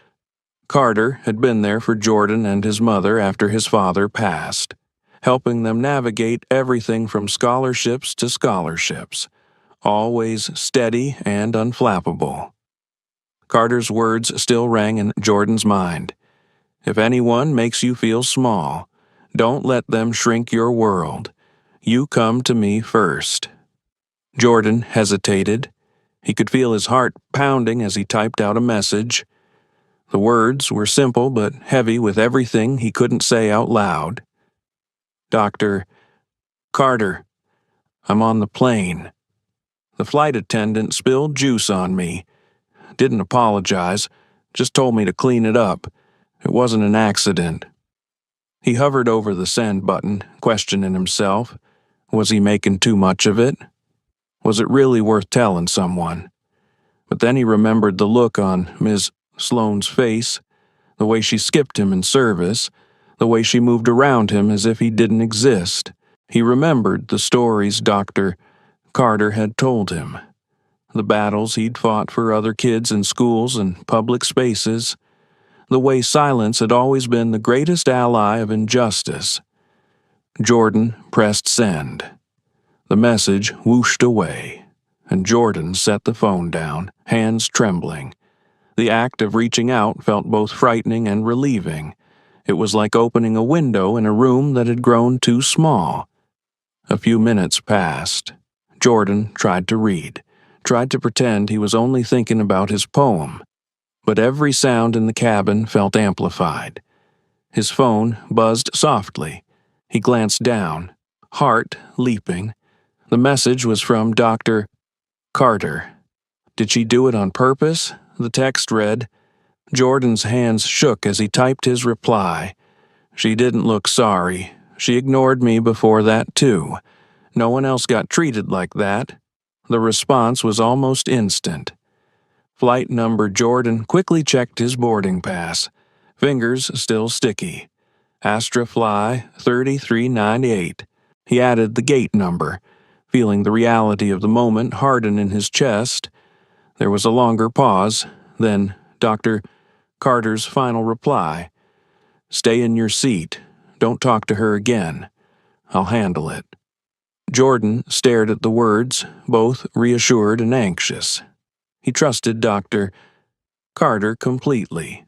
Carter had been there for Jordan and his mother after his father passed, helping them navigate everything from scholarships to scholarships, always steady and unflappable. Carter's words still rang in Jordan's mind. If anyone makes you feel small, don't let them shrink your world. You come to me first. Jordan hesitated. He could feel his heart pounding as he typed out a message. The words were simple but heavy with everything he couldn't say out loud. Dr. Carter, I'm on the plane. The flight attendant spilled juice on me. Didn't apologize, just told me to clean it up. It wasn't an accident. He hovered over the send button, questioning himself. Was he making too much of it? Was it really worth telling someone? But then he remembered the look on Ms. Sloane's face, the way she skipped him in service, the way she moved around him as if he didn't exist. He remembered the stories Dr. Carter had told him, the battles he'd fought for other kids in schools and public spaces, the way silence had always been the greatest ally of injustice. Jordan pressed send. The message whooshed away, and Jordan set the phone down, hands trembling. The act of reaching out felt both frightening and relieving. It was like opening a window in a room that had grown too small. A few minutes passed. Jordan tried to read, tried to pretend he was only thinking about his poem. But every sound in the cabin felt amplified. His phone buzzed softly. He glanced down, heart leaping. The message was from Dr. Carter. Did she do it on purpose? The text read. Jordan's hands shook as he typed his reply. She didn't look sorry. She ignored me before that, too. No one else got treated like that. The response was almost instant. Flight number Jordan quickly checked his boarding pass. Fingers still sticky. Astra Fly 3398. He added the gate number, feeling the reality of the moment harden in his chest. There was a longer pause, then Dr. Carter's final reply. Stay in your seat. Don't talk to her again. I'll handle it. Jordan stared at the words, both reassured and anxious. He trusted Dr. Carter completely.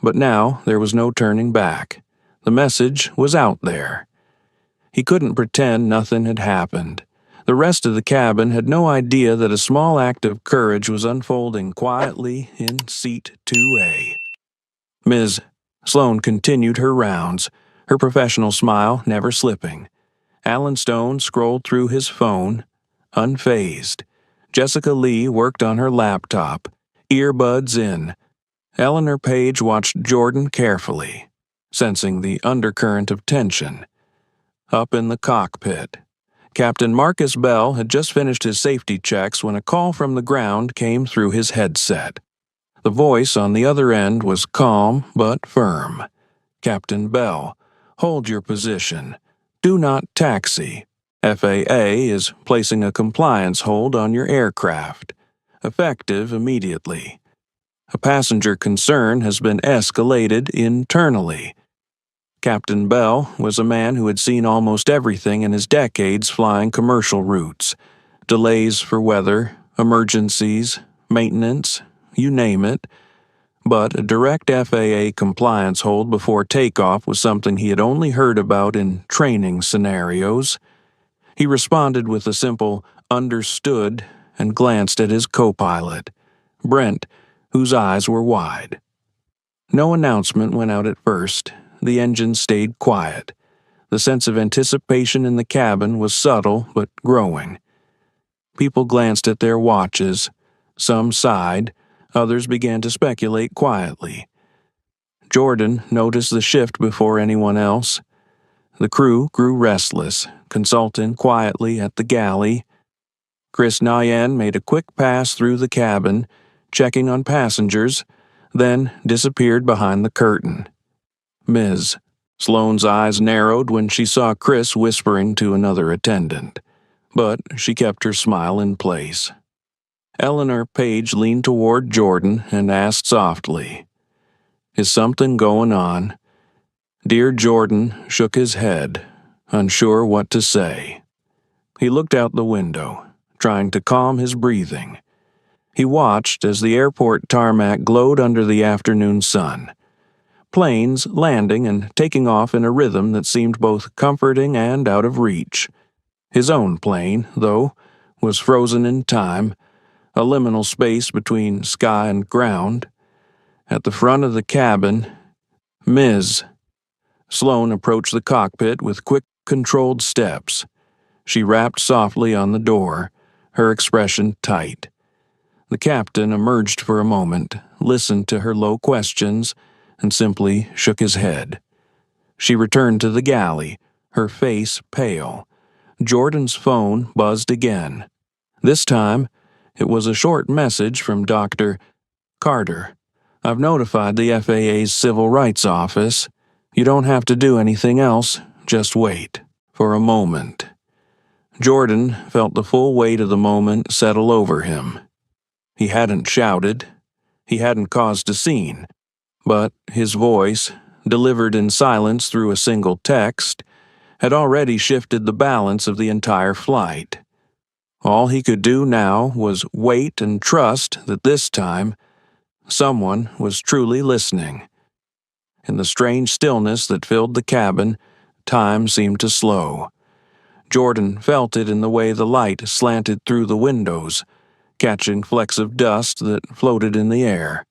But now there was no turning back. The message was out there. He couldn't pretend nothing had happened. The rest of the cabin had no idea that a small act of courage was unfolding quietly in seat 2A. Ms. Sloane continued her rounds, her professional smile never slipping. Alan Stone scrolled through his phone, unfazed. Jessica Lee worked on her laptop, earbuds in. Eleanor Page watched Jordan carefully, sensing the undercurrent of tension. Up in the cockpit, Captain Marcus Bell had just finished his safety checks when a call from the ground came through his headset. The voice on the other end was calm but firm. Captain Bell, hold your position. Do not taxi. FAA is placing a compliance hold on your aircraft. Effective immediately. A passenger concern has been escalated internally. Captain Bell was a man who had seen almost everything in his decades flying commercial routes. Delays for weather, emergencies, maintenance, you name it. But a direct FAA compliance hold before takeoff was something he had only heard about in training scenarios. He responded with a simple, understood, and glanced at his co-pilot, Brent, whose eyes were wide. No announcement went out at first. The engine stayed quiet. The sense of anticipation in the cabin was subtle but growing. People glanced at their watches. Some sighed. Others began to speculate quietly. Jordan noticed the shift before anyone else. The crew grew restless, consulting quietly at the galley. Chris Nyan made a quick pass through the cabin, checking on passengers, then disappeared behind the curtain. Ms. Sloane's eyes narrowed when she saw Chris whispering to another attendant, but she kept her smile in place. Eleanor Page leaned toward Jordan and asked softly, "Is something going on?" Dear Jordan shook his head, unsure what to say. He looked out the window, trying to calm his breathing. He watched as the airport tarmac glowed under the afternoon sun. Planes landing and taking off in a rhythm that seemed both comforting and out of reach. His own plane, though, was frozen in time, a liminal space between sky and ground. At the front of the cabin, Ms. Sloane approached the cockpit with quick, controlled steps. She rapped softly on the door, her expression tight. The captain emerged for a moment, listened to her low questions, and simply shook his head. She returned to the galley, her face pale. Jordan's phone buzzed again. This time, it was a short message from Dr. Carter. "I've notified the FAA's Civil Rights Office. You don't have to do anything else, just wait." For a moment, Jordan felt the full weight of the moment settle over him. He hadn't shouted. He hadn't caused a scene. But his voice, delivered in silence through a single text, had already shifted the balance of the entire flight. All he could do now was wait and trust that this time, someone was truly listening. In the strange stillness that filled the cabin, time seemed to slow. Jordan felt it in the way the light slanted through the windows, catching flecks of dust that floated in the air.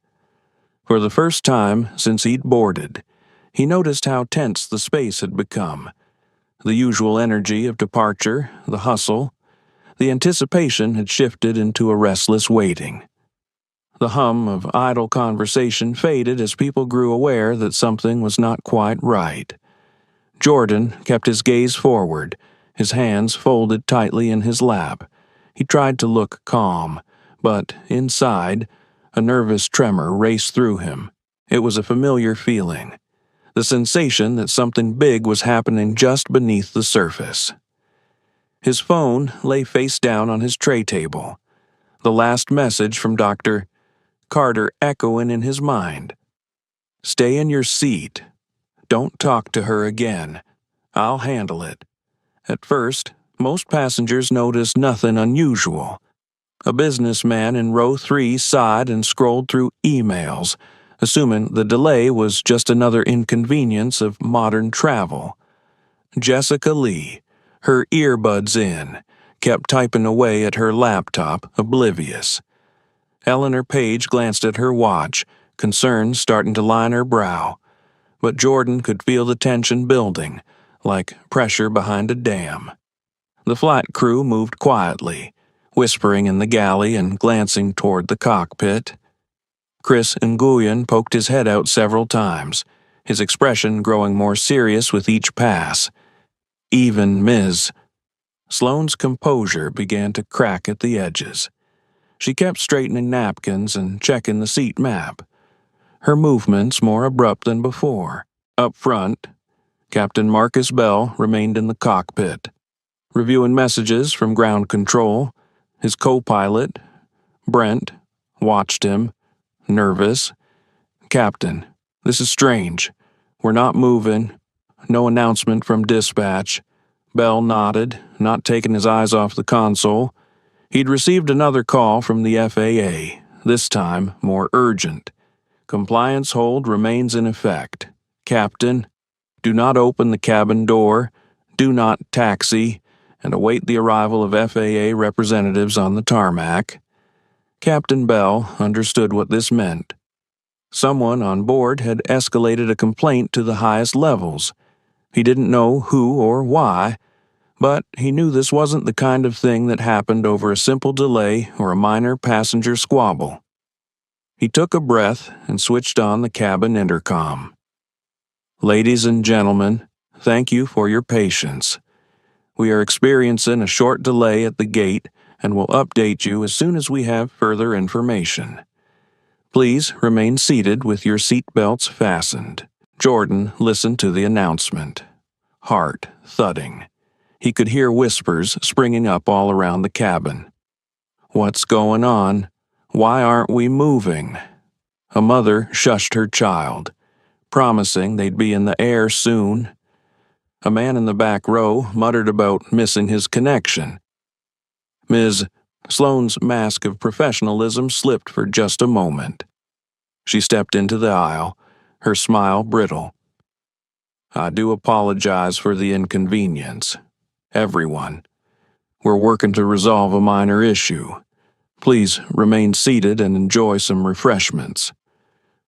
For the first time since he'd boarded, he noticed how tense the space had become. The usual energy of departure, the hustle, the anticipation had shifted into a restless waiting. The hum of idle conversation faded as people grew aware that something was not quite right. Jordan kept his gaze forward, his hands folded tightly in his lap. He tried to look calm, but inside, a nervous tremor raced through him. It was a familiar feeling, the sensation that something big was happening just beneath the surface. His phone lay face down on his tray table, the last message from Dr. Carter echoing in his mind. "Stay in your seat. Don't talk to her again. I'll handle it." At first, most passengers noticed nothing unusual. A businessman in row 3 sighed and scrolled through emails, assuming the delay was just another inconvenience of modern travel. Jessica Lee, her earbuds in, kept typing away at her laptop, oblivious. Eleanor Page glanced at her watch, concern starting to line her brow. But Jordan could feel the tension building, like pressure behind a dam. The flight crew moved quietly, whispering in the galley and glancing toward the cockpit. Chris Nguyen poked his head out several times, his expression growing more serious with each pass. Even Ms. Sloane's composure began to crack at the edges. She kept straightening napkins and checking the seat map, her movements more abrupt than before. Up front, Captain Marcus Bell remained in the cockpit, reviewing messages from ground control. His co-pilot, Brent, watched him, nervous. "Captain, this is strange. We're not moving. No announcement from dispatch." Bell nodded, not taking his eyes off the console. He'd received another call from the FAA, this time more urgent. "Compliance hold remains in effect. Captain, do not open the cabin door, do not taxi, and await the arrival of FAA representatives on the tarmac." Captain Bell understood what this meant. Someone on board had escalated a complaint to the highest levels. He didn't know who or why, but he knew this wasn't the kind of thing that happened over a simple delay or a minor passenger squabble. He took a breath and switched on the cabin intercom. "Ladies and gentlemen, thank you for your patience. We are experiencing a short delay at the gate and will update you as soon as we have further information. Please remain seated with your seat belts fastened." Jordan listened to the announcement, heart thudding. He could hear whispers springing up all around the cabin. "What's going on? Why aren't we moving?" A mother shushed her child, promising they'd be in the air soon. A man in the back row muttered about missing his connection. Ms. Sloane's mask of professionalism slipped for just a moment. She stepped into the aisle, her smile brittle. "I do apologize for the inconvenience. Everyone. We're working to resolve a minor issue. Please remain seated and enjoy some refreshments."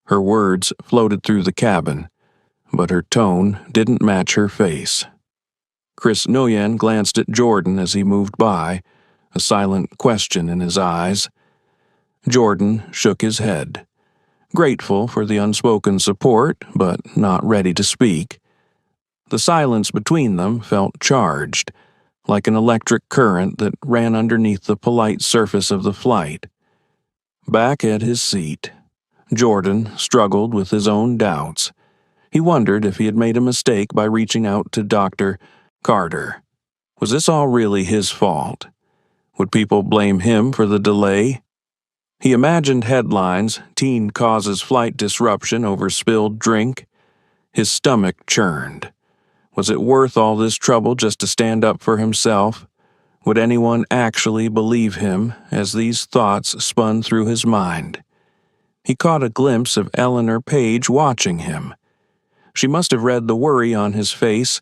Her words floated through the cabin, but her tone didn't match her face. Chris Nguyen glanced at Jordan as he moved by, a silent question in his eyes. Jordan shook his head, grateful for the unspoken support, but not ready to speak. The silence between them felt charged, like an electric current that ran underneath the polite surface of the flight. Back at his seat, Jordan struggled with his own doubts. He wondered if he had made a mistake by reaching out to Dr. Carter. Was this all really his fault? Would people blame him for the delay? He imagined headlines: "Teen causes flight disruption over spilled drink." His stomach churned. Was it worth all this trouble just to stand up for himself? Would anyone actually believe him as these thoughts spun through his mind? He caught a glimpse of Eleanor Page watching him. She must have read the worry on his face,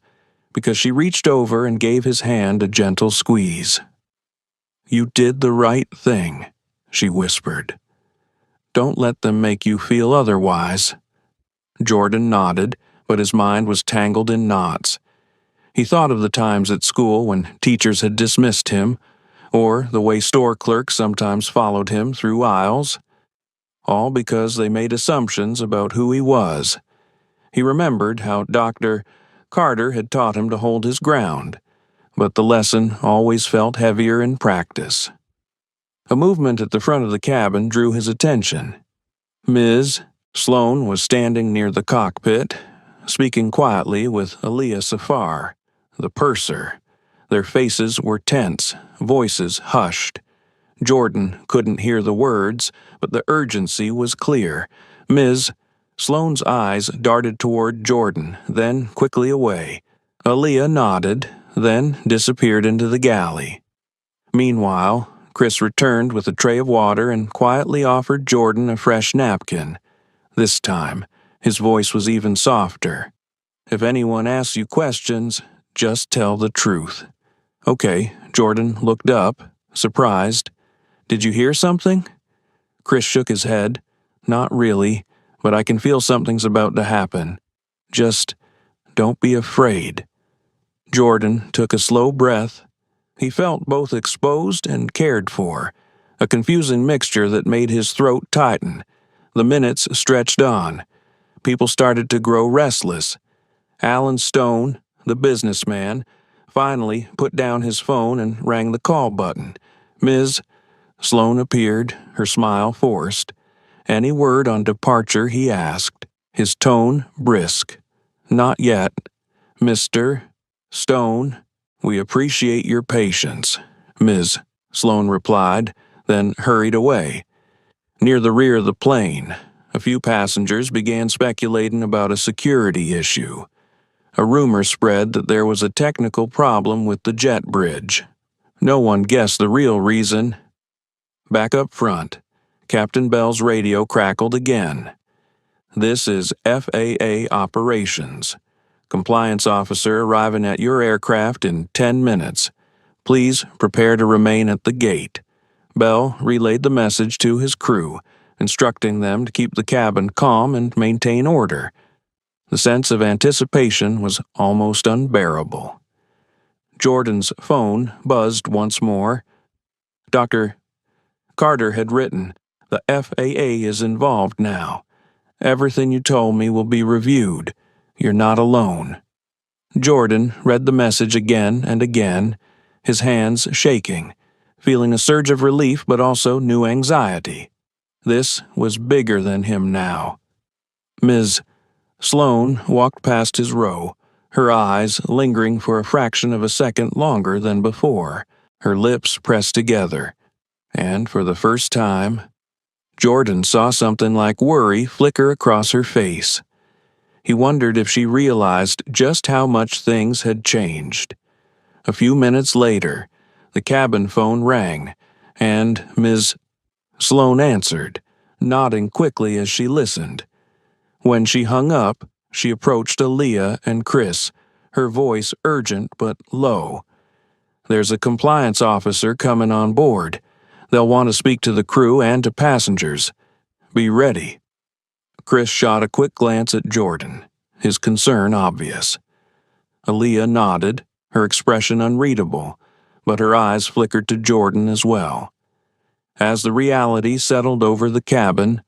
because she reached over and gave his hand a gentle squeeze. "You did the right thing," she whispered. "Don't let them make you feel otherwise." Jordan nodded, but his mind was tangled in knots. He thought of the times at school when teachers had dismissed him, or the way store clerks sometimes followed him through aisles, all because they made assumptions about who he was. He remembered how Dr. Carter had taught him to hold his ground, but the lesson always felt heavier in practice. A movement at the front of the cabin drew his attention. Ms. Sloane was standing near the cockpit, speaking quietly with Aaliyah Safar, the purser. Their faces were tense, voices hushed. Jordan couldn't hear the words, but the urgency was clear. "Ms." Sloane's eyes darted toward Jordan, then quickly away. Aaliyah nodded, then disappeared into the galley. Meanwhile, Chris returned with a tray of water and quietly offered Jordan a fresh napkin. This time, his voice was even softer. "If anyone asks you questions, just tell the truth." "Okay." Jordan looked up, surprised. "Did you hear something?" Chris shook his head. "Not really, but I can feel something's about to happen. Just don't be afraid." Jordan took a slow breath. He felt both exposed and cared for, a confusing mixture that made his throat tighten. The minutes stretched on. People started to grow restless. Alan Stone, the businessman, finally put down his phone and rang the call button. "Ms." Sloane appeared, her smile forced. Any word on departure, he asked, his tone brisk. "Not yet. Mr. Stone, we appreciate your patience," Ms. Sloane replied, then hurried away. Near the rear of the plane, a few passengers began speculating about a security issue. A rumor spread that there was a technical problem with the jet bridge. No one guessed the real reason. Back up front, Captain Bell's radio crackled again. "This is FAA operations. Compliance officer arriving at your aircraft in 10 minutes. Please prepare to remain at the gate." Bell relayed the message to his crew, instructing them to keep the cabin calm and maintain order. The sense of anticipation was almost unbearable. Jordan's phone buzzed once more. Dr. Carter had written, "The FAA is involved now. Everything you told me will be reviewed. You're not alone." Jordan read the message again and again, his hands shaking, feeling a surge of relief but also new anxiety. This was bigger than him now. Ms. Sloane walked past his row, her eyes lingering for a fraction of a second longer than before, her lips pressed together. And for the first time, Jordan saw something like worry flicker across her face. He wondered if she realized just how much things had changed. A few minutes later, the cabin phone rang, and Ms. Sloane answered, nodding quickly as she listened. When she hung up, she approached Aaliyah and Chris, her voice urgent but low. "There's a compliance officer coming on board. They'll want to speak to the crew and to passengers. Be ready." Chris shot a quick glance at Jordan, his concern obvious. Aaliyah nodded, her expression unreadable, but her eyes flickered to Jordan as well. As the reality settled over the cabin,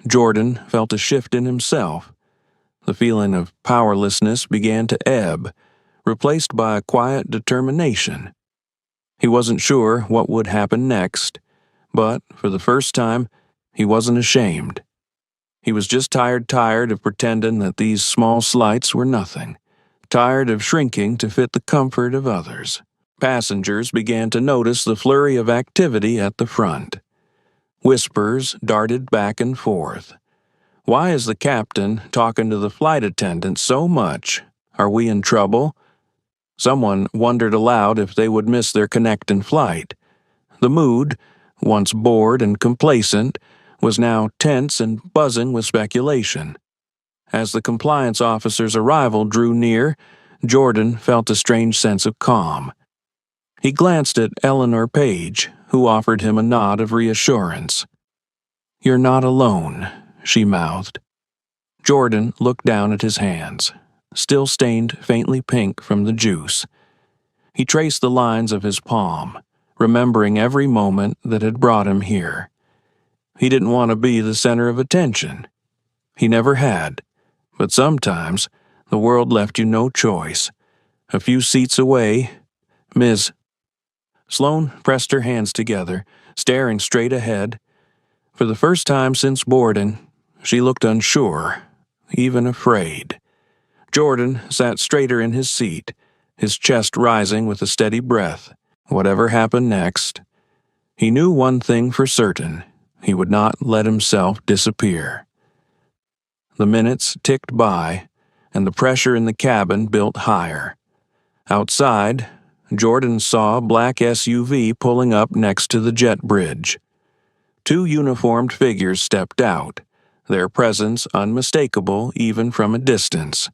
Jordan felt a shift in himself. The feeling of powerlessness began to ebb, replaced by a quiet determination. He wasn't sure what would happen next, but for the first time, he wasn't ashamed. He was just tired of pretending that these small slights were nothing, tired of shrinking to fit the comfort of others. Passengers began to notice the flurry of activity at the front. Whispers darted back and forth. "Why is the captain talking to the flight attendant so much? Are we in trouble?" Someone wondered aloud if they would miss their connecting flight. The mood, once bored and complacent, was now tense and buzzing with speculation. As the compliance officer's arrival drew near, Jordan felt a strange sense of calm. He glanced at Eleanor Page, who offered him a nod of reassurance. "You're not alone," she mouthed. Jordan looked down at his hands, still stained faintly pink from the juice. He traced the lines of his palm, remembering every moment that had brought him here. He didn't want to be the center of attention. He never had, but sometimes the world left you no choice. A few seats away, Ms. Sloane pressed her hands together, staring straight ahead. For the first time since boarding, she looked unsure, even afraid. Jordan sat straighter in his seat, his chest rising with a steady breath. Whatever happened next, he knew one thing for certain: he would not let himself disappear. The minutes ticked by, and the pressure in the cabin built higher. Outside, Jordan saw a black SUV pulling up next to the jet bridge. Two uniformed figures stepped out, their presence unmistakable even from a distance.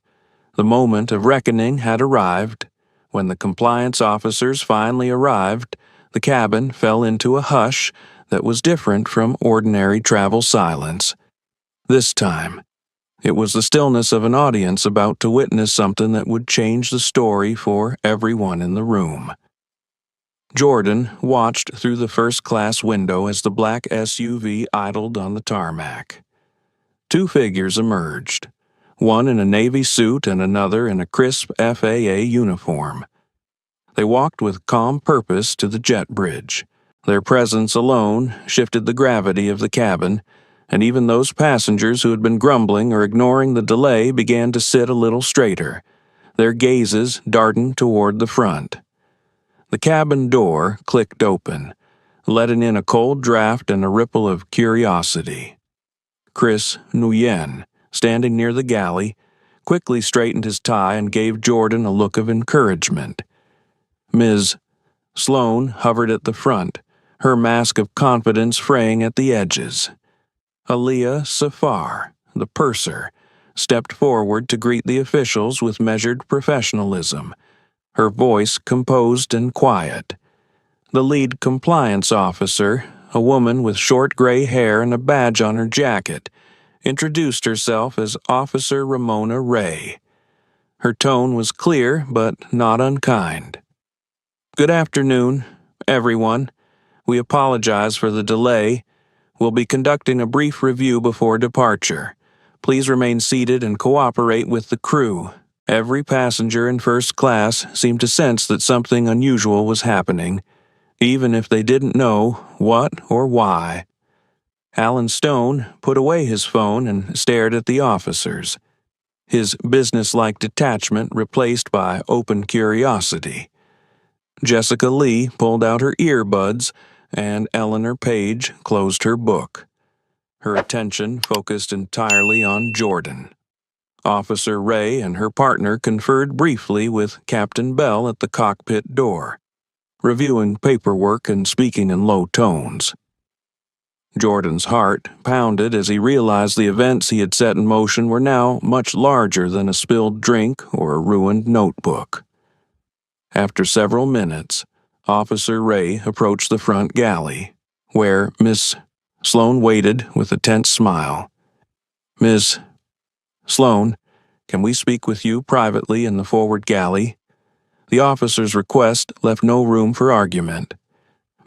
The moment of reckoning had arrived. When the compliance officers finally arrived, the cabin fell into a hush that was different from ordinary travel silence. This time, it was the stillness of an audience about to witness something that would change the story for everyone in the room. Jordan watched through the first-class window as the black SUV idled on the tarmac. Two figures emerged, one in a Navy suit and another in a crisp FAA uniform. They walked with calm purpose to the jet bridge. Their presence alone shifted the gravity of the cabin, and even those passengers who had been grumbling or ignoring the delay began to sit a little straighter, their gazes darting toward the front. The cabin door clicked open, letting in a cold draft and a ripple of curiosity. Chris Nguyen, standing near the galley, quickly straightened his tie and gave Jordan a look of encouragement. Ms. Sloane hovered at the front, her mask of confidence fraying at the edges. Aaliyah Safar, the purser, stepped forward to greet the officials with measured professionalism, her voice composed and quiet. The lead compliance officer, a woman with short gray hair and a badge on her jacket, introduced herself as Officer Ramona Ray. Her tone was clear but not unkind. "Good afternoon, everyone. We apologize for the delay. We'll be conducting a brief review before departure. Please remain seated and cooperate with the crew." Every passenger in first class seemed to sense that something unusual was happening, even if they didn't know what or why. Alan Stone put away his phone and stared at the officers, his businesslike detachment replaced by open curiosity. Jessica Lee pulled out her earbuds, and Eleanor Page closed her book. Her attention focused entirely on Jordan. Officer Ray and her partner conferred briefly with Captain Bell at the cockpit door. reviewing paperwork and speaking in low tones. Jordan's heart pounded as he realized the events he had set in motion were now much larger than a spilled drink or a ruined notebook. After several minutes, Officer Ray approached the front galley, where Miss Sloane waited with a tense smile. "Miss Sloane, can we speak with you privately in the forward galley?" The officer's request left no room for argument.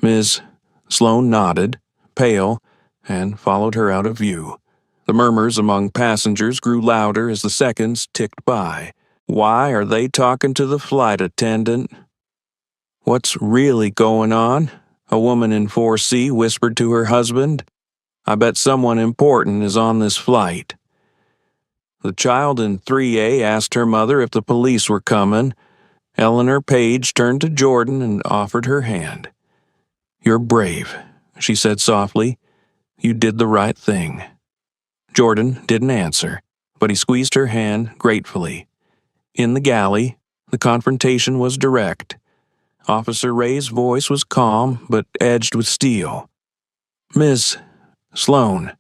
Ms. Sloane nodded, pale, and followed her out of view. The murmurs among passengers grew louder as the seconds ticked by. "Why are they talking to the flight attendant?" "What's really going on?" a woman in 4C whispered to her husband. "I bet someone important is on this flight." The child in 3A asked her mother if the police were coming. Eleanor Page turned to Jordan and offered her hand. "You're brave," she said softly. "You did the right thing." Jordan didn't answer, but he squeezed her hand gratefully. In the galley, the confrontation was direct. Officer Ray's voice was calm but edged with steel. "Miss Sloane,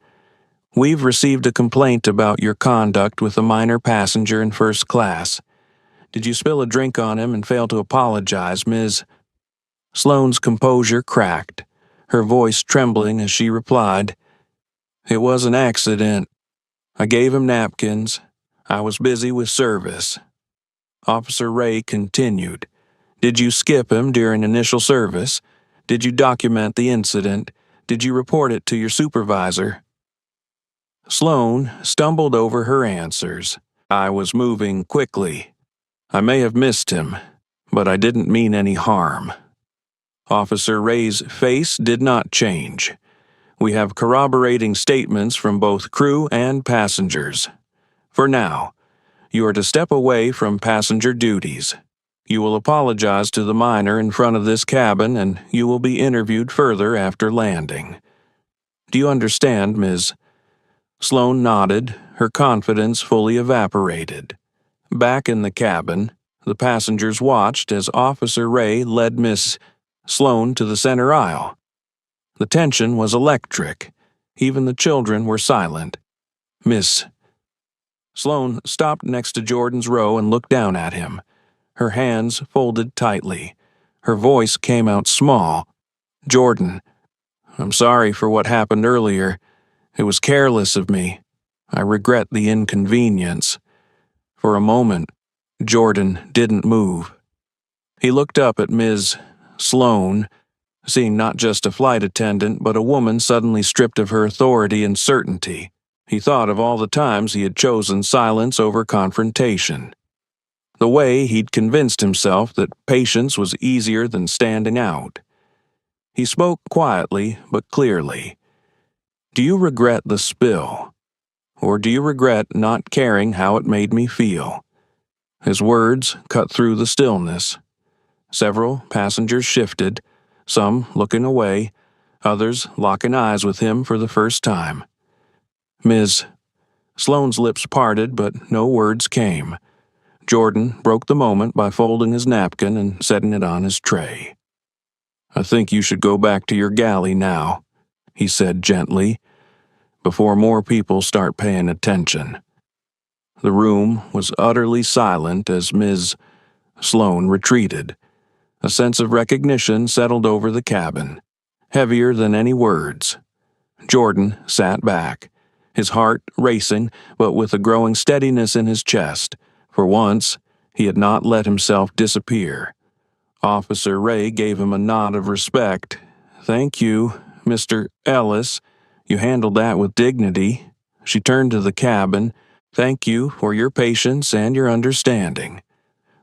we've received a complaint about your conduct with a minor passenger in first class. Did you spill a drink on him and fail to apologize, Ms. Sloane's composure cracked, her voice trembling as she replied, "It was an accident. I gave him napkins. I was busy with service." Officer Ray continued, "Did you skip him during initial service? Did you document the incident? Did you report it to your supervisor?" Sloane stumbled over her answers. "I was moving quickly. I may have missed him, but I didn't mean any harm." Officer Ray's face did not change. "We have corroborating statements from both crew and passengers. For now, you are to step away from passenger duties. You will apologize to the minor in front of this cabin, and you will be interviewed further after landing. Do you understand, Ms.?" Sloane nodded, her confidence fully evaporated. Back in the cabin, the passengers watched as Officer Ray led Miss Sloane to the center aisle. The tension was electric. Even the children were silent. Miss Sloane stopped next to Jordan's row and looked down at him, her hands folded tightly. Her voice came out small. "Jordan, I'm sorry for what happened earlier. It was careless of me. I regret the inconvenience." For a moment, Jordan didn't move. He looked up at Ms. Sloane, seeing not just a flight attendant but a woman suddenly stripped of her authority and certainty. He thought of all the times he had chosen silence over confrontation. The way he'd convinced himself that patience was easier than standing out. He spoke quietly but clearly. "Do you regret the spill? Or do you regret not caring how it made me feel?" His words cut through the stillness. Several passengers shifted, some looking away, others locking eyes with him for the first time. Ms. Sloane's lips parted, but no words came. Jordan broke the moment by folding his napkin and setting it on his tray. "I think you should go back to your galley now," he said gently, "before more people start paying attention." The room was utterly silent as Ms. Sloane retreated. A sense of recognition settled over the cabin, heavier than any words. Jordan sat back, his heart racing, but with a growing steadiness in his chest. For once, he had not let himself disappear. Officer Ray gave him a nod of respect. "Thank you, Mr. Ellis. You handled that with dignity." She turned to the cabin. "Thank you for your patience and your understanding.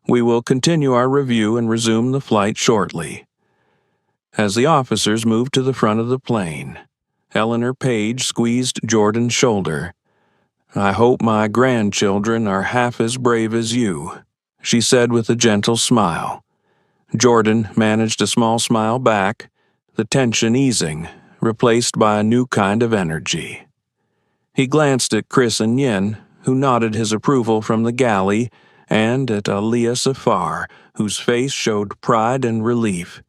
We will continue our review and resume the flight shortly." As the officers moved to the front of the plane, Eleanor Page squeezed Jordan's shoulder. "I hope my grandchildren are half as brave as you," she said with a gentle smile. Jordan managed a small smile back, the tension easing, replaced by a new kind of energy. He glanced at Chris and Yin, who nodded his approval from the galley, and at Aliyah Safar, whose face showed pride and relief.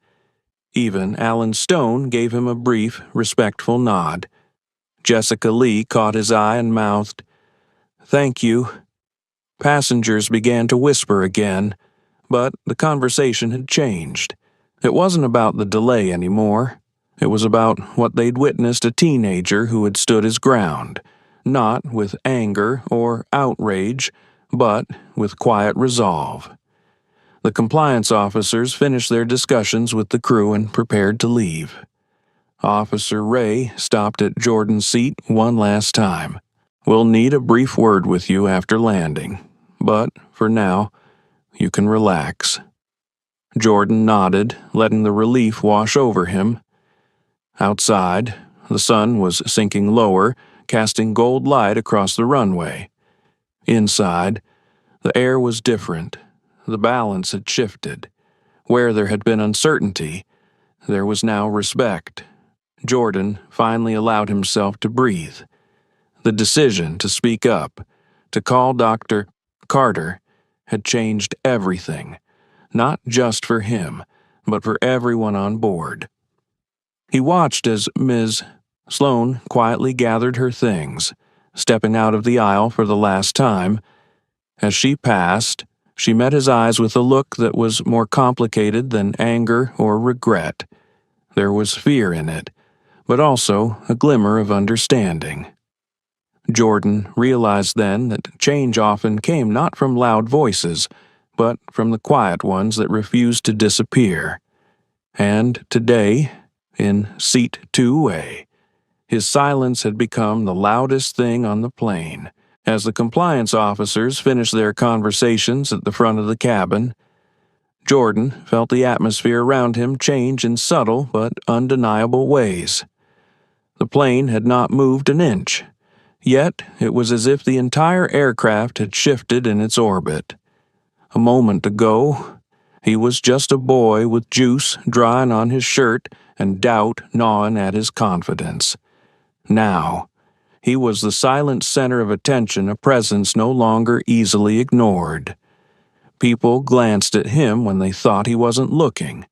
Even Alan Stone gave him a brief, respectful nod. Jessica Lee caught his eye and mouthed, "Thank you." Passengers began to whisper again, but the conversation had changed. It wasn't about the delay anymore. It was about what they'd witnessed a teenager who had stood his ground, not with anger or outrage, but with quiet resolve. The compliance officers finished their discussions with the crew and prepared to leave. Officer Ray stopped at Jordan's seat one last time. "We'll need a brief word with you after landing, but for now, you can relax." Jordan nodded, letting the relief wash over him. Outside, the sun was sinking lower, casting gold light across the runway. Inside, the air was different. The balance had shifted. Where there had been uncertainty, there was now respect. Jordan finally allowed himself to breathe. The decision to speak up, to call Dr. Carter, had changed everything, not just for him, but for everyone on board. He watched as Ms. Sloane quietly gathered her things, stepping out of the aisle for the last time. As she passed, she met his eyes with a look that was more complicated than anger or regret. There was fear in it, but also a glimmer of understanding. Jordan realized then that change often came not from loud voices, but from the quiet ones that refused to disappear. And today, in Seat 2A, his silence had become the loudest thing on the plane. As the compliance officers finished their conversations at the front of the cabin, Jordan felt the atmosphere around him change in subtle but undeniable ways. The plane had not moved an inch, yet it was as if the entire aircraft had shifted in its orbit. A moment ago, he was just a boy with juice drying on his shirt and doubt gnawing at his confidence. Now, he was the silent center of attention, a presence no longer easily ignored. People glanced at him when they thought he wasn't looking.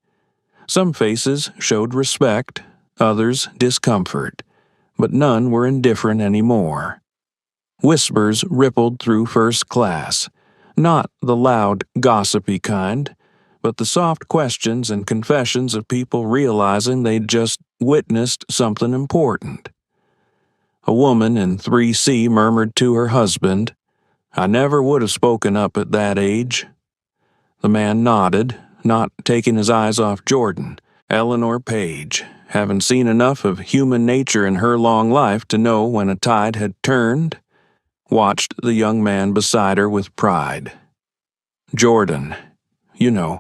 Some faces showed respect, others discomfort, but none were indifferent anymore. Whispers rippled through first class, not the loud, gossipy kind, but the soft questions and confessions of people realizing they'd just witnessed something important. A woman in 3C murmured to her husband, "I never would have spoken up at that age." The man nodded, not taking his eyes off Jordan. Eleanor Page, having seen enough of human nature in her long life to know when a tide had turned, watched the young man beside her with pride. "Jordan, you know,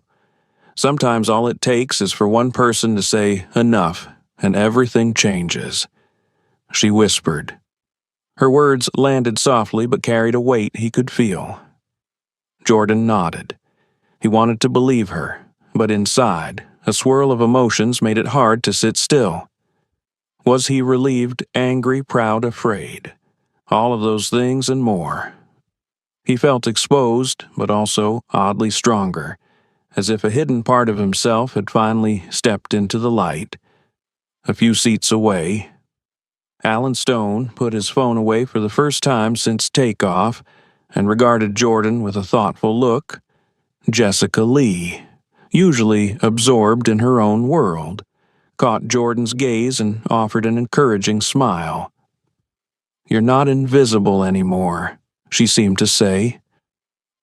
sometimes all it takes is for one person to say enough, and everything changes," she whispered. Her words landed softly but carried a weight he could feel. Jordan nodded. He wanted to believe her, but inside, a swirl of emotions made it hard to sit still. Was he relieved, angry, proud, afraid? All of those things and more. He felt exposed, but also oddly stronger, as if a hidden part of himself had finally stepped into the light. A few seats away, Alan Stone put his phone away for the first time since takeoff and regarded Jordan with a thoughtful look. Jessica Lee, usually absorbed in her own world, caught Jordan's gaze and offered an encouraging smile. "You're not invisible anymore," she seemed to say.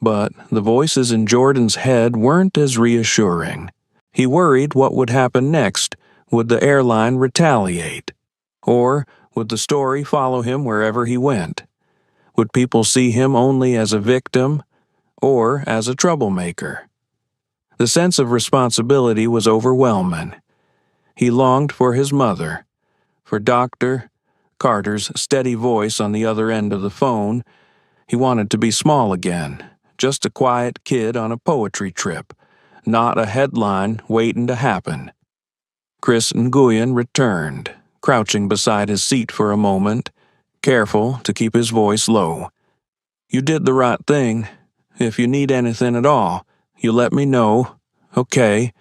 But the voices in Jordan's head weren't as reassuring. He worried what would happen next. Would the airline retaliate? Or would the story follow him wherever he went? Would people see him only as a victim or as a troublemaker? The sense of responsibility was overwhelming. He longed for his mother, for Dr. Carter's steady voice on the other end of the phone. He wanted to be small again, just a quiet kid on a poetry trip, not a headline waiting to happen. Chris Nguyen returned, crouching beside his seat for a moment, careful to keep his voice low. "You did the right thing. If you need anything at all, you let me know. Okay."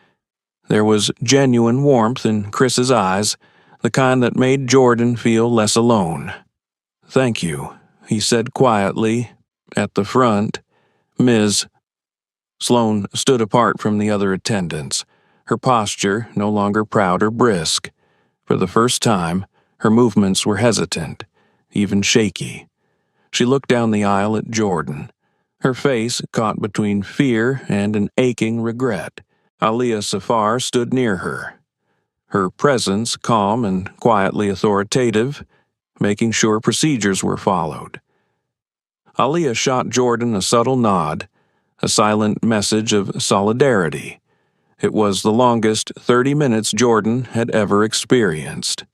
There was genuine warmth in Chris's eyes, the kind that made Jordan feel less alone. "Thank you," he said quietly. At the front, Ms. Sloane stood apart from the other attendants, her posture no longer proud or brisk. For the first time, her movements were hesitant, even shaky. She looked down the aisle at Jordan, her face caught between fear and an aching regret. Aliyah Safar stood near her, her presence calm and quietly authoritative, making sure procedures were followed. Aliyah shot Jordan a subtle nod, a silent message of solidarity. It was the longest 30 minutes Jordan had ever experienced.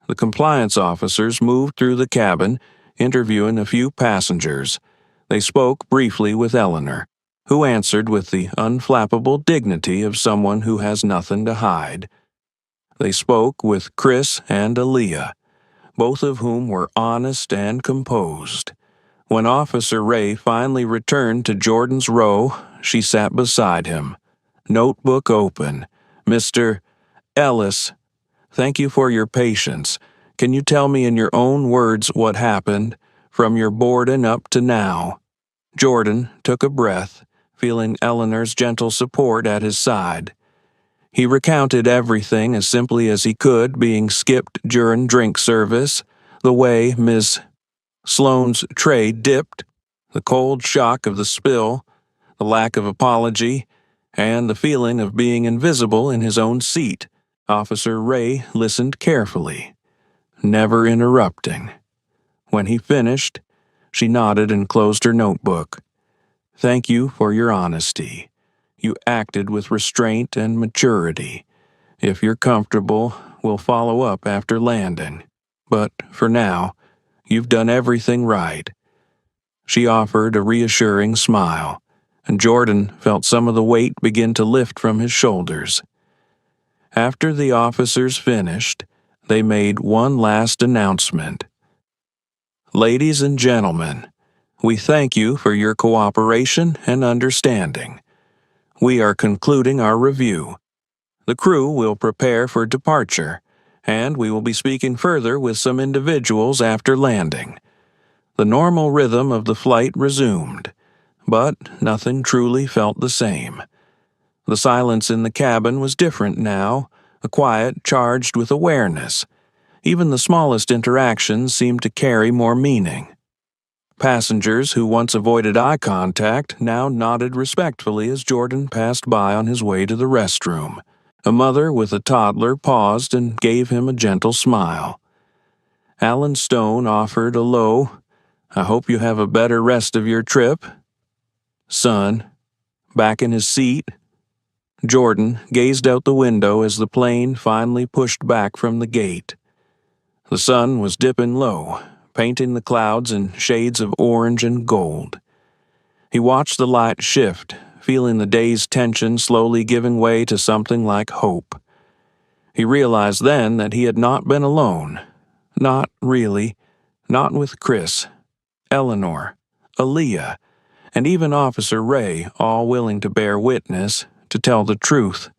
The compliance officers moved through the cabin, interviewing a few passengers. They spoke briefly with Eleanor, who answered with the unflappable dignity of someone who has nothing to hide. They spoke with Chris and Aliyah, both of whom were honest and composed. When Officer Ray finally returned to Jordan's row, she sat beside him, notebook open. "Mr. Ellis, thank you for your patience. Can you tell me in your own words what happened, from your boarding up to now?" Jordan took a breath, feeling Eleanor's gentle support at his side. He recounted everything as simply as he could, being skipped during drink service, the way Miss Sloane's tray dipped, the cold shock of the spill, the lack of apology, and the feeling of being invisible in his own seat. Officer Ray listened carefully, never interrupting. When he finished, she nodded and closed her notebook. "Thank you for your honesty. You acted with restraint and maturity. If you're comfortable, we'll follow up after landing. But for now, you've done everything right." She offered a reassuring smile, and Jordan felt some of the weight begin to lift from his shoulders. After the officers finished, they made one last announcement. "Ladies and gentlemen, we thank you for your cooperation and understanding. We are concluding our review. The crew will prepare for departure, and we will be speaking further with some individuals after landing." The normal rhythm of the flight resumed, but nothing truly felt the same. The silence in the cabin was different now, a quiet charged with awareness. Even the smallest interactions seemed to carry more meaning. Passengers who once avoided eye contact now nodded respectfully as Jordan passed by on his way to the restroom. A mother with a toddler paused and gave him a gentle smile. Alan Stone offered a low, "I hope you have a better rest of your trip." "Son." Back in his seat, Jordan gazed out the window as the plane finally pushed back from the gate. The sun was dipping low, painting the clouds in shades of orange and gold. He watched the light shift, feeling the day's tension slowly giving way to something like hope. He realized then that he had not been alone. Not really. Not with Chris, Eleanor, Aliyah, and even Officer Ray, all willing to bear witness, to tell the truth.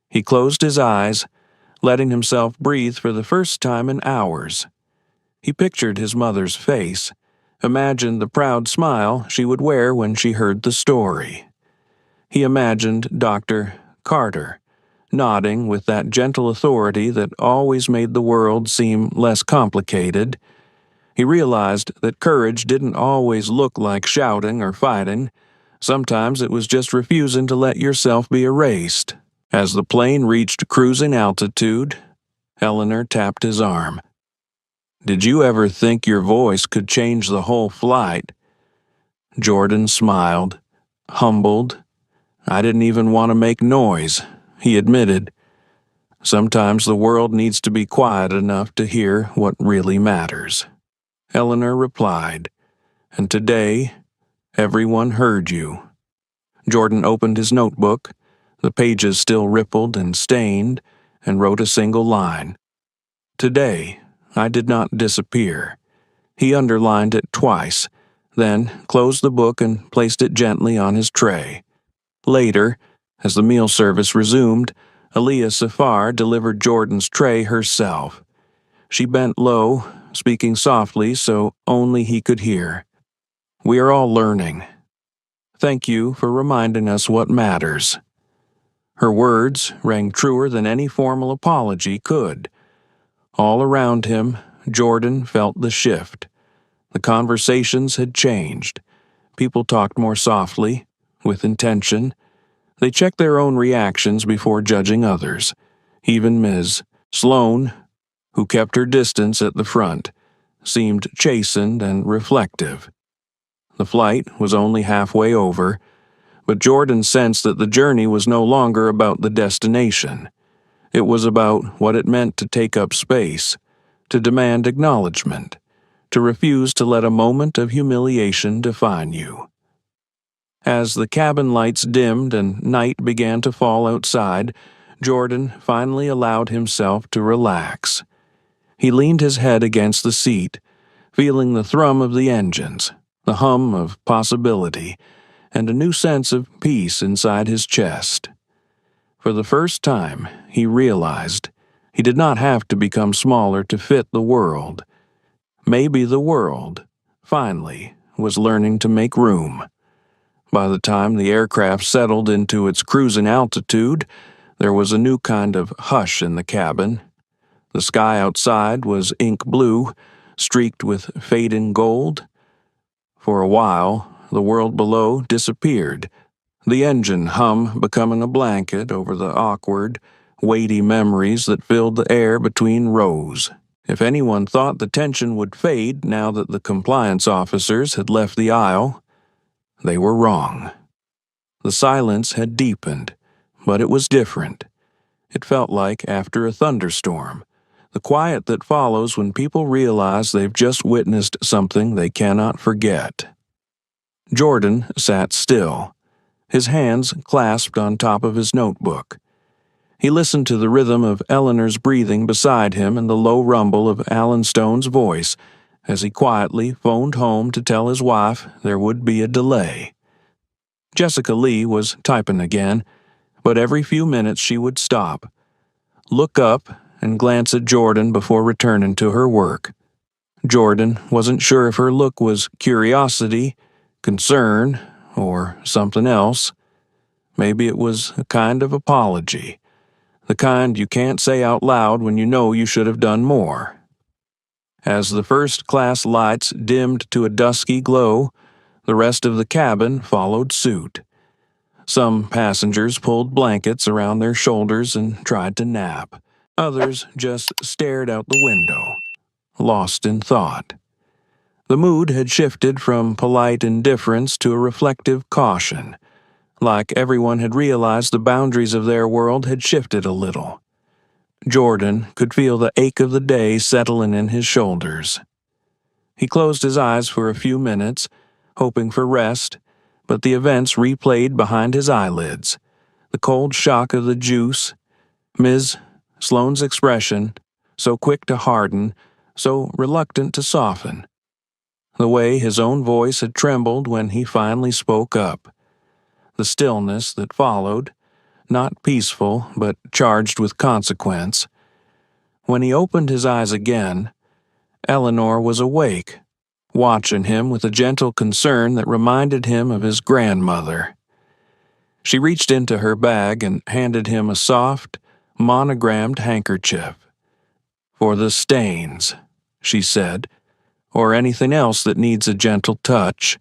He closed his eyes, letting himself breathe for the first time in hours. He pictured his mother's face, imagined the proud smile she would wear when she heard the story. He imagined Dr. Carter, nodding with that gentle authority that always made the world seem less complicated. He realized that courage didn't always look like shouting or fighting. Sometimes it was just refusing to let yourself be erased. As the plane reached cruising altitude, Eleanor tapped his arm. "Did you ever think your voice could change the whole flight?" Jordan smiled, humbled. "I didn't even want to make noise," he admitted. "Sometimes the world needs to be quiet enough to hear what really matters." Eleanor replied, "And today, everyone heard you." Jordan opened his notebook. The pages still rippled and stained, and wrote a single line. "Today, I did not disappear." He underlined it twice, then closed the book and placed it gently on his tray. Later, As the meal service resumed, Aaliyah Safar delivered Jordan's tray herself. She bent low, speaking softly so only he could hear. "We are all learning. Thank you for reminding us what matters." Her words rang truer than any formal apology could. All around him, Jordan felt the shift. The conversations had changed. People talked more softly, with intention. They checked their own reactions before judging others. Even Ms. Sloane, who kept her distance at the front, seemed chastened and reflective. The flight was only halfway over, but Jordan sensed that the journey was no longer about the destination. It was about what it meant to take up space, to demand acknowledgement, to refuse to let a moment of humiliation define you. As the cabin lights dimmed and night began to fall outside, Jordan finally allowed himself to relax. He leaned his head against the seat, feeling the thrum of the engines, the hum of possibility, and a new sense of peace inside his chest. For the first time, he realized he did not have to become smaller to fit the world. Maybe the world, finally, was learning to make room. By the time the aircraft settled into its cruising altitude, there was a new kind of hush in the cabin. The sky outside was ink blue, streaked with fading gold. For a while, the world below disappeared, the engine hum becoming a blanket over the awkward, weighty memories that filled the air between rows. If anyone thought the tension would fade now that the compliance officers had left the aisle, they were wrong. The silence had deepened, but it was different. It felt like after a thunderstorm, the quiet that follows when people realize they've just witnessed something they cannot forget. Jordan sat still, his hands clasped on top of his notebook. He listened to the rhythm of Eleanor's breathing beside him and the low rumble of Alan Stone's voice as he quietly phoned home to tell his wife there would be a delay. Jessica Lee was typing again, but every few minutes she would stop, look up, and glance at Jordan before returning to her work. Jordan wasn't sure if her look was curiosity, concern, or something else. Maybe it was a kind of apology, the kind you can't say out loud when you know you should have done more. As the first-class lights dimmed to a dusky glow, the rest of the cabin followed suit. Some passengers pulled blankets around their shoulders and tried to nap. Others just stared out the window, lost in thought. The mood had shifted from polite indifference to a reflective caution, like everyone had realized the boundaries of their world had shifted a little. Jordan could feel the ache of the day settling in his shoulders. He closed his eyes for a few minutes, hoping for rest, but the events replayed behind his eyelids. The cold shock of the juice, Ms. Sloane's expression, so quick to harden, so reluctant to soften. The way his own voice had trembled when he finally spoke up. The stillness that followed, not peaceful but charged with consequence. When he opened his eyes again, Eleanor was awake, watching him with a gentle concern that reminded him of his grandmother. She reached into her bag and handed him a soft, monogrammed handkerchief. "For the stains," she said, "or anything else that needs a gentle touch."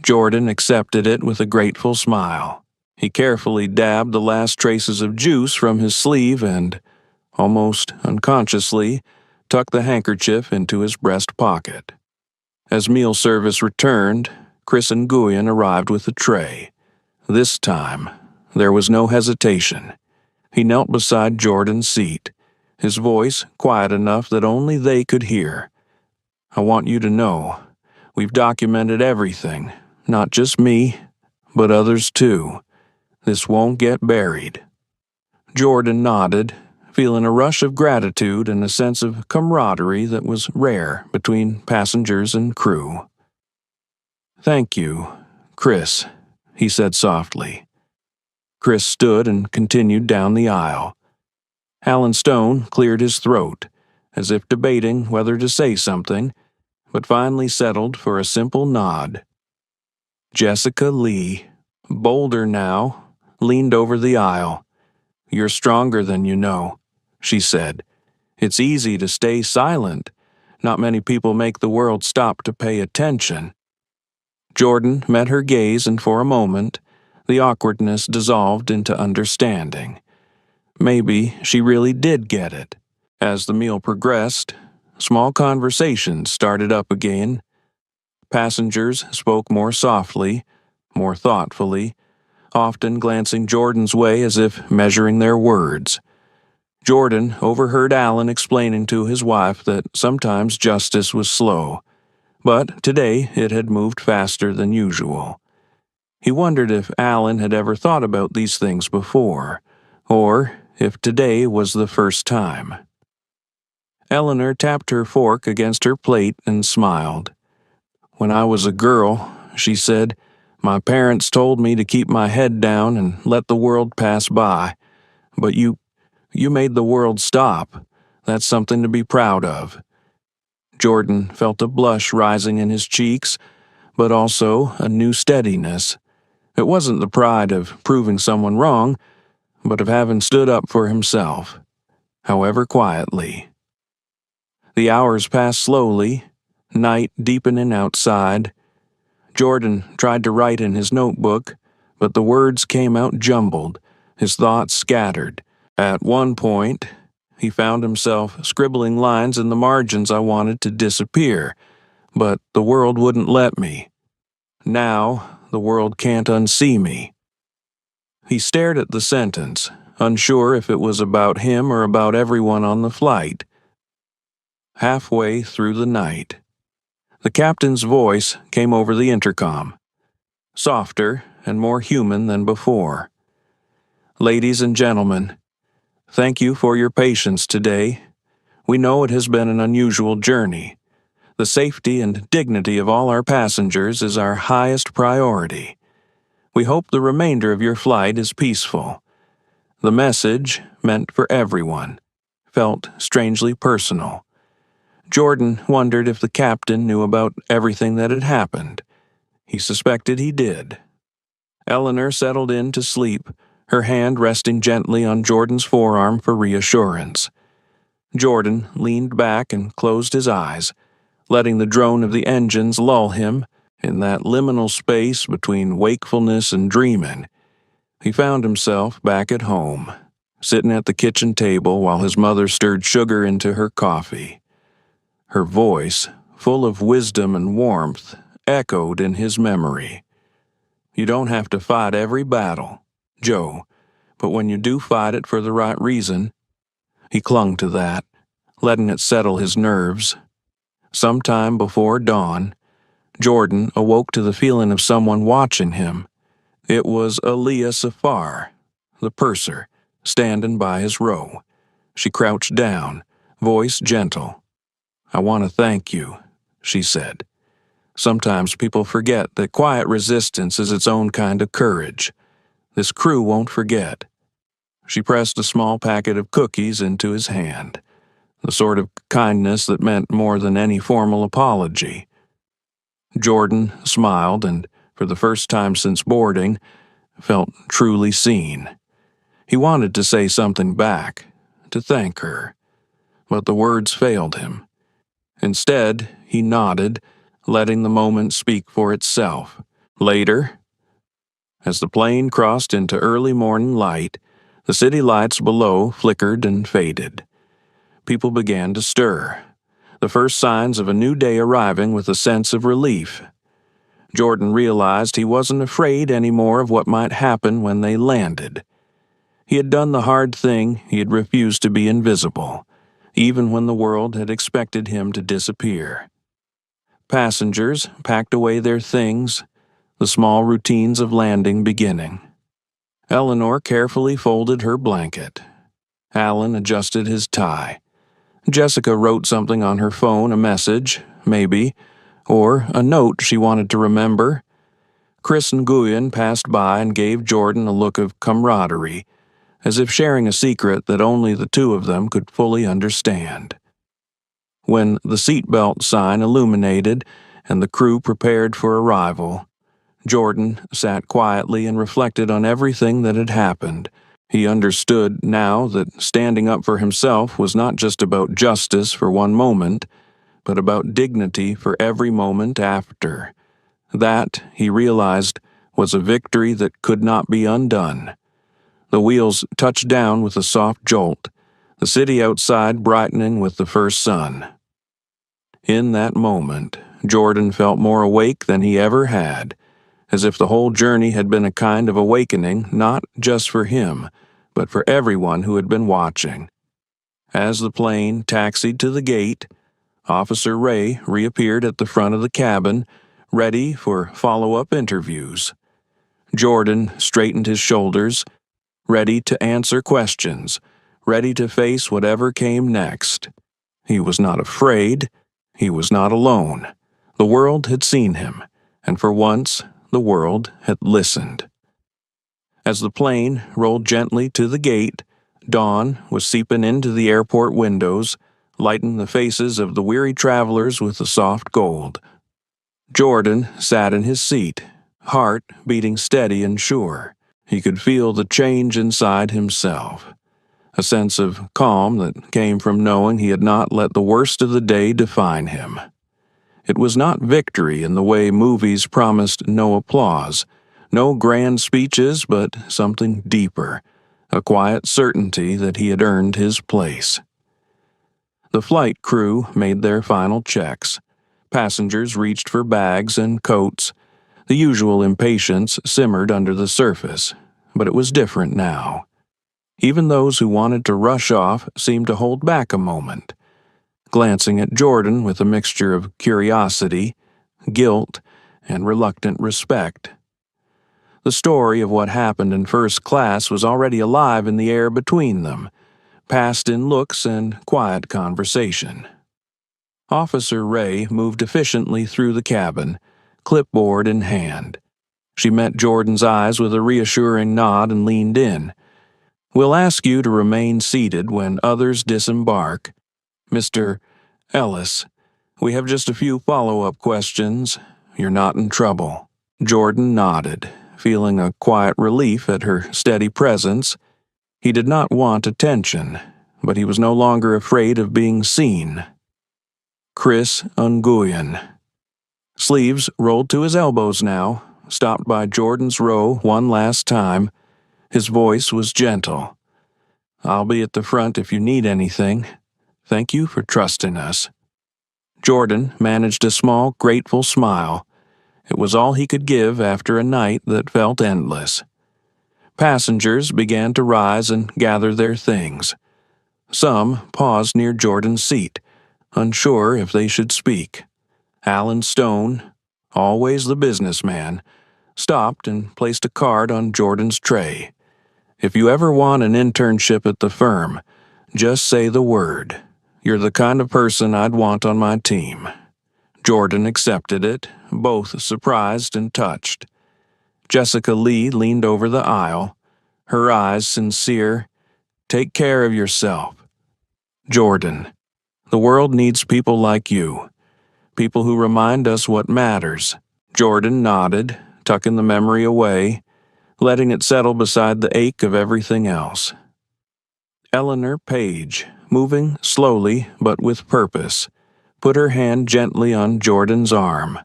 Jordan accepted it with a grateful smile. He carefully dabbed the last traces of juice from his sleeve and, almost unconsciously, tucked the handkerchief into his breast pocket. As meal service returned, Chris and Guyan arrived with a tray. This time, there was no hesitation. He knelt beside Jordan's seat, his voice quiet enough that only they could hear. "I want you to know, we've documented everything, not just me, but others too. This won't get buried." Jordan nodded, feeling a rush of gratitude and a sense of camaraderie that was rare between passengers and crew. "Thank you, Chris," he said softly. Chris stood and continued down the aisle. Alan Stone cleared his throat, as if debating whether to say something, but finally settled for a simple nod. Jessica Lee, bolder now, leaned over the aisle. "You're stronger than you know," she said. "It's easy to stay silent. Not many people make the world stop to pay attention." Jordan met her gaze, and for a moment, the awkwardness dissolved into understanding. Maybe she really did get it. As the meal progressed, small conversations started up again. Passengers spoke more softly, more thoughtfully, often glancing Jordan's way as if measuring their words. Jordan overheard Alan explaining to his wife that sometimes justice was slow, but today it had moved faster than usual. He wondered if Alan had ever thought about these things before, or if today was the first time. Eleanor tapped her fork against her plate and smiled. "When I was a girl," she said, "my parents told me to keep my head down and let the world pass by. But you made the world stop. That's something to be proud of." Jordan felt a blush rising in his cheeks, but also a new steadiness. It wasn't the pride of proving someone wrong, but of having stood up for himself, however quietly. The hours passed slowly, night deepening outside. Jordan tried to write in his notebook, but the words came out jumbled, his thoughts scattered. At one point, he found himself scribbling lines in the margins I wanted to disappear, but the world wouldn't let me. Now, the world can't unsee me. He stared at the sentence, unsure if it was about him or about everyone on the flight. Halfway through the night, the captain's voice came over the intercom, softer and more human than before. "Ladies and gentlemen, thank you for your patience today. We know it has been an unusual journey. The safety and dignity of all our passengers is our highest priority. We hope the remainder of your flight is peaceful." The message, meant for everyone, felt strangely personal. Jordan wondered if the captain knew about everything that had happened. He suspected he did. Eleanor settled in to sleep, her hand resting gently on Jordan's forearm for reassurance. Jordan leaned back and closed his eyes, letting the drone of the engines lull him in that liminal space between wakefulness and dreaming. He found himself back at home, sitting at the kitchen table while his mother stirred sugar into her coffee. Her voice, full of wisdom and warmth, echoed in his memory. "You don't have to fight every battle, Joe, but when you do fight it for the right reason," he clung to that, letting it settle his nerves. Sometime before dawn, Jordan awoke to the feeling of someone watching him. It was Aaliyah Safar, the purser, standing by his row. She crouched down, voice gentle. "I want to thank you," she said. "Sometimes people forget that quiet resistance is its own kind of courage. This crew won't forget." She pressed a small packet of cookies into his hand, the sort of kindness that meant more than any formal apology. Jordan smiled and, for the first time since boarding, felt truly seen. He wanted to say something back, to thank her, but the words failed him. Instead, he nodded, letting the moment speak for itself. Later, as the plane crossed into early morning light, the city lights below flickered and faded. People began to stir, the first signs of a new day arriving with a sense of relief. Jordan realized he wasn't afraid anymore of what might happen when they landed. He had done the hard thing. He had refused to be invisible, even when the world had expected him to disappear. Passengers packed away their things, the small routines of landing beginning. Eleanor carefully folded her blanket. Alan adjusted his tie. Jessica wrote something on her phone, a message, maybe, or a note she wanted to remember. Chris and Nguyen passed by and gave Jordan a look of camaraderie, as if sharing a secret that only the two of them could fully understand. When the seatbelt sign illuminated and the crew prepared for arrival, Jordan sat quietly and reflected on everything that had happened. He understood now that standing up for himself was not just about justice for one moment, but about dignity for every moment after. That, he realized, was a victory that could not be undone. The wheels touched down with a soft jolt, the city outside brightening with the first sun. In that moment, Jordan felt more awake than he ever had, as if the whole journey had been a kind of awakening not just for him, but for everyone who had been watching. As the plane taxied to the gate, Officer Ray reappeared at the front of the cabin, ready for follow-up interviews. Jordan straightened his shoulders, ready to answer questions, ready to face whatever came next. He was not afraid. He was not alone. The world had seen him, and for once, the world had listened. As the plane rolled gently to the gate, dawn was seeping into the airport windows, lighting the faces of the weary travelers with a soft gold. Jordan sat in his seat, heart beating steady and sure. He could feel the change inside himself, a sense of calm that came from knowing he had not let the worst of the day define him. It was not victory in the way movies promised no applause, no grand speeches, but something deeper, a quiet certainty that he had earned his place. The flight crew made their final checks. Passengers reached for bags and coats. The usual impatience simmered under the surface, but it was different now. Even those who wanted to rush off seemed to hold back a moment, glancing at Jordan with a mixture of curiosity, guilt, and reluctant respect. The story of what happened in first class was already alive in the air between them, passed in looks and quiet conversation. Officer Ray moved efficiently through the cabin, clipboard in hand. She met Jordan's eyes with a reassuring nod and leaned in. "We'll ask you to remain seated when others disembark. Mr. Ellis, we have just a few follow-up questions. You're not in trouble." Jordan nodded, feeling a quiet relief at her steady presence. He did not want attention, but he was no longer afraid of being seen. Chris Nguyen. Sleeves rolled to his elbows now, stopped by Jordan's row one last time. His voice was gentle. "I'll be at the front if you need anything. Thank you for trusting us." Jordan managed a small, grateful smile. It was all he could give after a night that felt endless. Passengers began to rise and gather their things. Some paused near Jordan's seat, unsure if they should speak. Alan Stone, always the businessman, stopped and placed a card on Jordan's tray. "If you ever want an internship at the firm, just say the word. You're the kind of person I'd want on my team." Jordan accepted it, both surprised and touched. Jessica Lee leaned over the aisle, her eyes sincere. "Take care of yourself." Jordan, "The world needs people like you. People who remind us what matters." Jordan nodded, tucking the memory away, letting it settle beside the ache of everything else. Eleanor Page, moving slowly but with purpose, put her hand gently on Jordan's arm.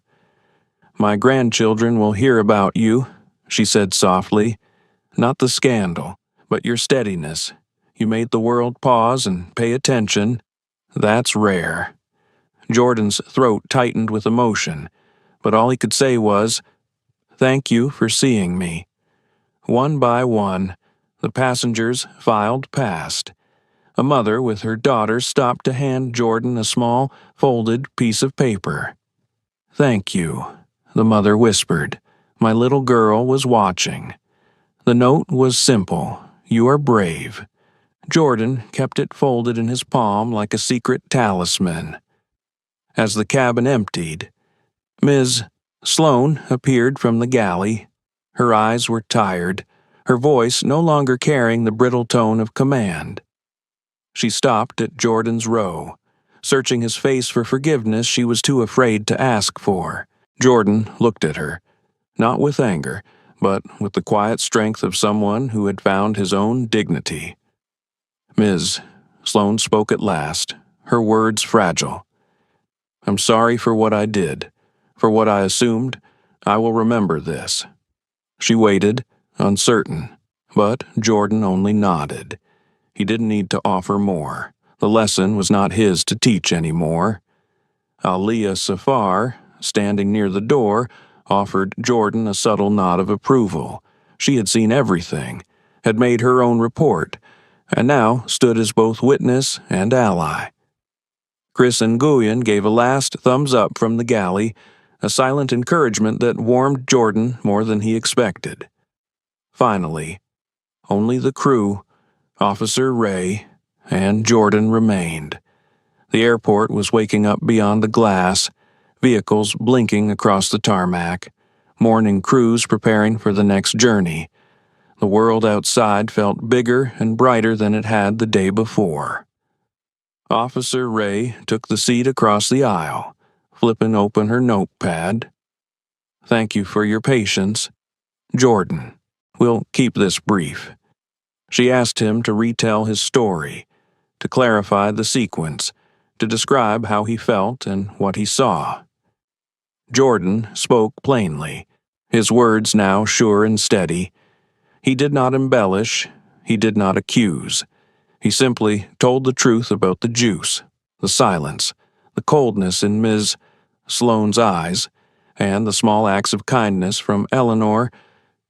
"My grandchildren will hear about you," she said softly. "Not the scandal, but your steadiness. You made the world pause and pay attention. That's rare." Jordan's throat tightened with emotion, but all he could say was, "Thank you for seeing me." One by one, the passengers filed past. A mother with her daughter stopped to hand Jordan a small, folded piece of paper. "Thank you," the mother whispered. "My little girl was watching." The note was simple. "You are brave." Jordan kept it folded in his palm like a secret talisman. As the cabin emptied, "Ms. Sloane appeared from the galley. Her eyes were tired, her voice no longer carrying the brittle tone of command. She stopped at Jordan's row, searching his face for forgiveness she was too afraid to ask for. Jordan looked at her, not with anger, but with the quiet strength of someone who had found his own dignity. "Ms." Sloane spoke at last, her words fragile. "I'm sorry for what I did, for what I assumed. I will remember this." She waited, uncertain, but Jordan only nodded. He didn't need to offer more. The lesson was not his to teach anymore. Aliyah Safar, standing near the door, offered Jordan a subtle nod of approval. She had seen everything, had made her own report, and now stood as both witness and ally. Chris and Nguyen gave a last thumbs up from the galley, a silent encouragement that warmed Jordan more than he expected. Finally, only the crew, Officer Ray, and Jordan remained. The airport was waking up beyond the glass, vehicles blinking across the tarmac, morning crews preparing for the next journey. The world outside felt bigger and brighter than it had the day before. Officer Ray took the seat across the aisle, flipping open her notepad. "Thank you for your patience. Jordan, we'll keep this brief." She asked him to retell his story, to clarify the sequence, to describe how he felt and what he saw. Jordan spoke plainly, his words now sure and steady. He did not embellish, he did not accuse. He simply told the truth about the juice, the silence, the coldness in Ms. Sloane's eyes, and the small acts of kindness from Eleanor,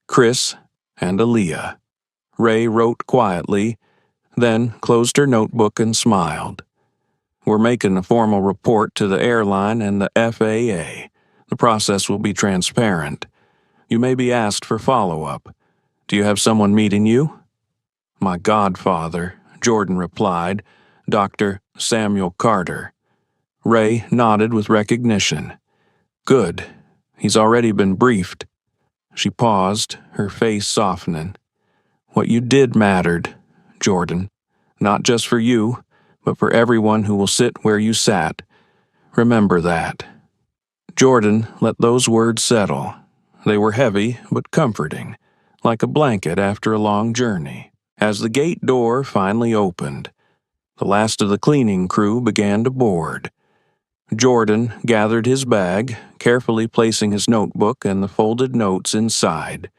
Chris, and Aliyah. Ray wrote quietly, then closed her notebook and smiled. "We're making a formal report to the airline and the FAA. The process will be transparent. You may be asked for follow-up. Do you have someone meeting you?" "My godfather," Jordan replied, "Dr. Samuel Carter." Ray nodded with recognition. "Good. He's already been briefed." She paused, her face softening. "What you did mattered, Jordan. Not just for you, but for everyone who will sit where you sat. Remember that." Jordan let those words settle. They were heavy but comforting, like a blanket after a long journey. As the gate door finally opened, the last of the cleaning crew began to board. Jordan gathered his bag, carefully placing his notebook and the folded notes inside.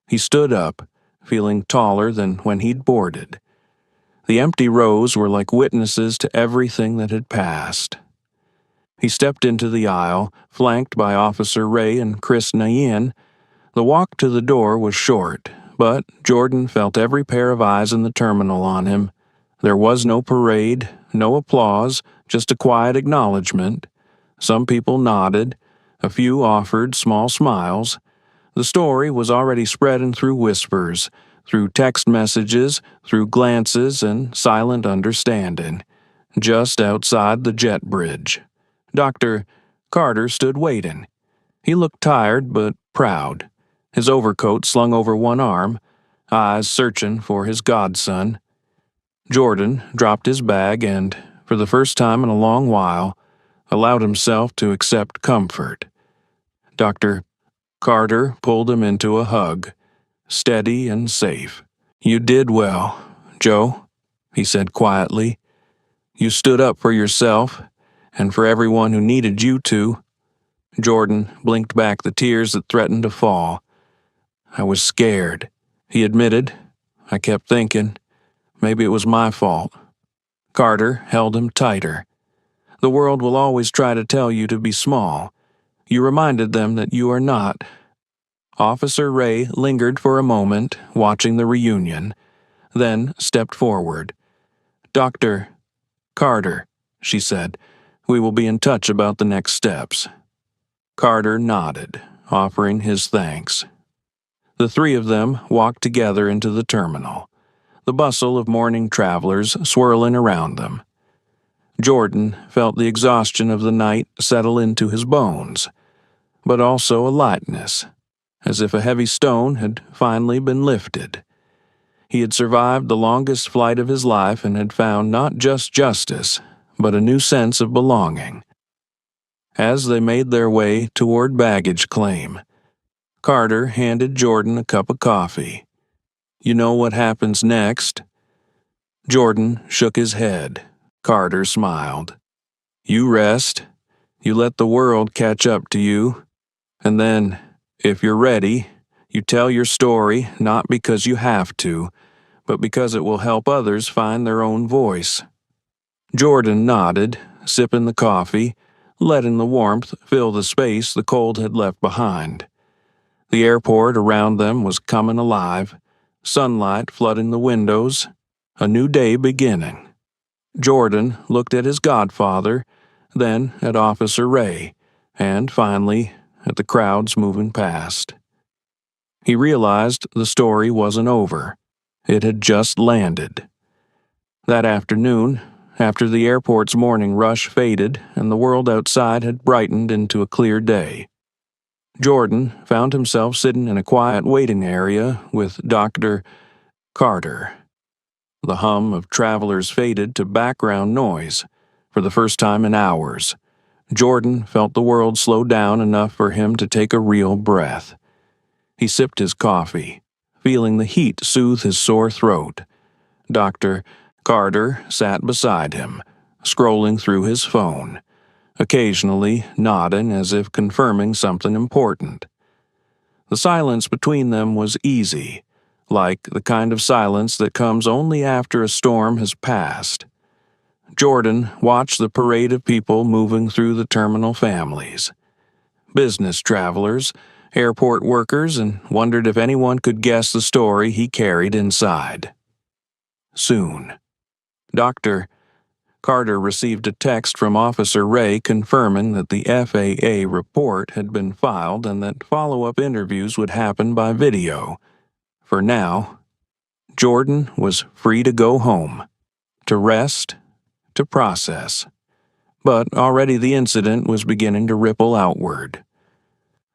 He stood up, feeling taller than when he'd boarded. The empty rows were like witnesses to everything that had passed. He stepped into the aisle, flanked by Officer Ray and Chris Nayin. The walk to the door was short, but Jordan felt every pair of eyes in the terminal on him. There was no parade, no applause, just a quiet acknowledgement. Some people nodded, a few offered small smiles. The story was already spreading through whispers, through text messages, through glances and silent understanding. Just outside the jet bridge, Dr. Carter stood waiting. He looked tired but proud, his overcoat slung over one arm, eyes searching for his godson. Jordan dropped his bag and, for the first time in a long while, allowed himself to accept comfort. Dr. Carter pulled him into a hug, steady and safe. "You did well, Joe," he said quietly. "You stood up for yourself and for everyone who needed you to." Jordan blinked back the tears that threatened to fall. "I was scared," he admitted. "I kept thinking, maybe it was my fault." Carter held him tighter. "The world will always try to tell you to be small." You reminded them that you are not. Officer Ray lingered for a moment, watching the reunion, then stepped forward. "Dr. Carter," she said, "we will be in touch about the next steps." Carter nodded, offering his thanks. The three of them walked together into the terminal, the bustle of morning travelers swirling around them. Jordan felt the exhaustion of the night settle into his bones. but also a lightness, as if a heavy stone had finally been lifted. He had survived the longest flight of his life and had found not just justice, but a new sense of belonging. As they made their way toward baggage claim, Carter handed Jordan a cup of coffee. "You know what happens next?" Jordan shook his head. Carter smiled. "You rest. You let the world catch up to you. And then, if you're ready, you tell your story not because you have to, but because it will help others find their own voice." Jordan nodded, sipping the coffee, letting the warmth fill the space the cold had left behind. The airport around them was coming alive, sunlight flooding the windows, a new day beginning. Jordan looked at his godfather, then at Officer Ray, and finally at the crowds moving past. He realized the story wasn't over. It had just landed. That afternoon, after the airport's morning rush faded and the world outside had brightened into a clear day, Jordan found himself sitting in a quiet waiting area with Dr. Carter. The hum of travelers faded to background noise. For the first time in hours, Jordan felt the world slow down enough for him to take a real breath. He sipped his coffee, feeling the heat soothe his sore throat. Dr. Carter sat beside him, scrolling through his phone, occasionally nodding as if confirming something important. The silence between them was easy, like the kind of silence that comes only after a storm has passed. Jordan watched the parade of people moving through the terminal families. Business travelers, airport workers, and wondered if anyone could guess the story he carried inside. Soon, Dr. Carter received a text from Officer Ray confirming that the FAA report had been filed and that follow-up interviews would happen by video. For now, Jordan was free to go home, to rest, to process. But already the incident was beginning to ripple outward.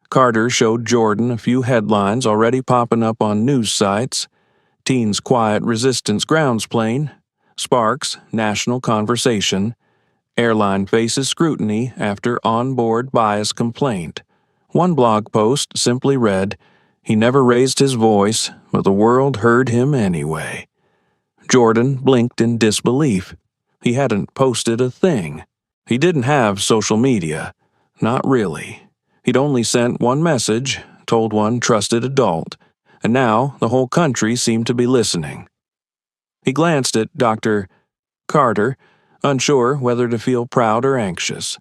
Carter showed Jordan a few headlines already popping up on news sites: Teens Quiet Resistance Grounds Plane, Sparks National Conversation, Airline Faces Scrutiny After Onboard Bias Complaint. One blog post simply read, "He never raised his voice, but the world heard him anyway." Jordan blinked in disbelief. He hadn't posted a thing. He didn't have social media. Not really. He'd only sent one message, told one trusted adult, and now the whole country seemed to be listening. He glanced at Dr. Carter, unsure whether to feel proud or anxious.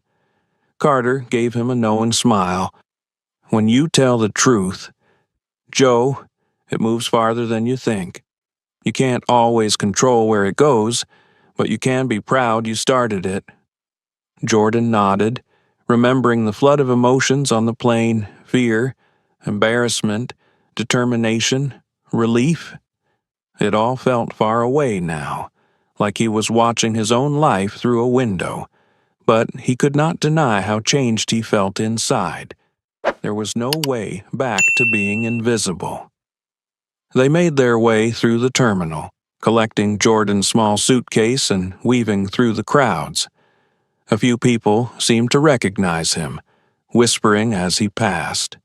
Carter gave him a knowing smile. "When you tell the truth, Joe, it moves farther than you think. You can't always control where it goes, but you can be proud you started it." Jordan nodded, remembering the flood of emotions on the plane: fear, embarrassment, determination, relief. It all felt far away now, like he was watching his own life through a window, but he could not deny how changed he felt inside. There was no way back to being invisible. They made their way through the terminal, collecting Jordan's small suitcase and weaving through the crowds. A few people seemed to recognize him, whispering as he passed.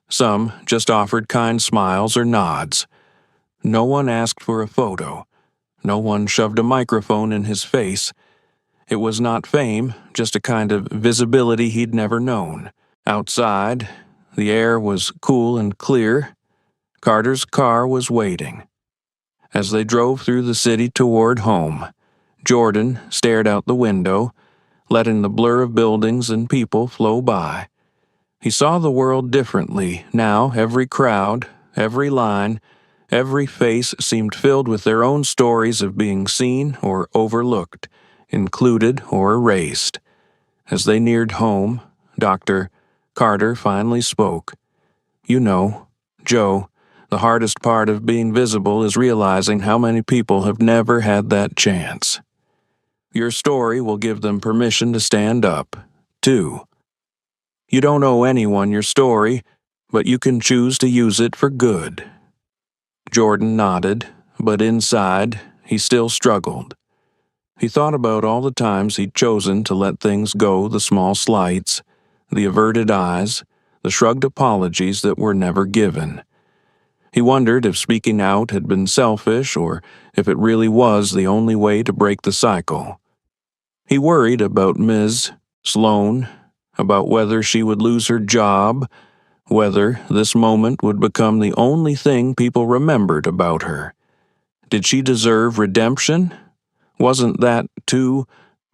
Some just offered kind smiles or nods. No one asked for a photo. No one shoved a microphone in his face. It was not fame, just a kind of visibility he'd never known. Outside, the air was cool and clear. Carter's car was waiting. As they drove through the city toward home, Jordan stared out the window, letting the blur of buildings and people flow by. He saw the world differently. Now every crowd, every line, every face seemed filled with their own stories of being seen or overlooked, included or erased. As they neared home, Dr. Carter finally spoke. "You know, Joe, the hardest part of being visible is realizing how many people have never had that chance. Your story will give them permission to stand up, too." You don't owe anyone your story, but you can choose to use it for good." Jordan nodded, but inside, he still struggled. He thought about all the times he'd chosen to let things go, the small slights, the averted eyes, the shrugged apologies that were never given. He wondered if speaking out had been selfish or if it really was the only way to break the cycle. He worried about Ms. Sloane, about whether she would lose her job, whether this moment would become the only thing people remembered about her. Did she deserve redemption? Wasn't that, too,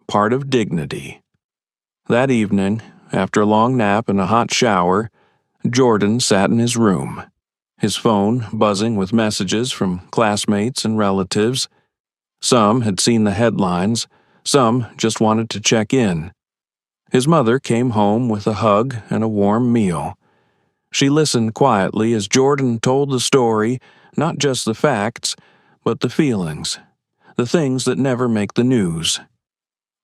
part of dignity? That evening, after a long nap and a hot shower, Jordan sat in his room, his phone buzzing with messages from classmates and relatives. Some had seen the headlines, some just wanted to check in. His mother came home with a hug and a warm meal. She listened quietly as Jordan told the story, not just the facts, but the feelings, the things that never make the news.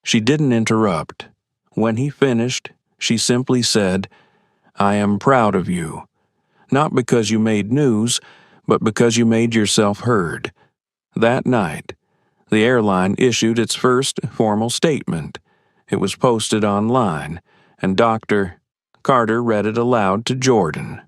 She didn't interrupt. When he finished, she simply said, "I am proud of you. Not because you made news, but because you made yourself heard." That night, the airline issued its first formal statement. It was posted online, and Dr. Carter read it aloud to Jordan.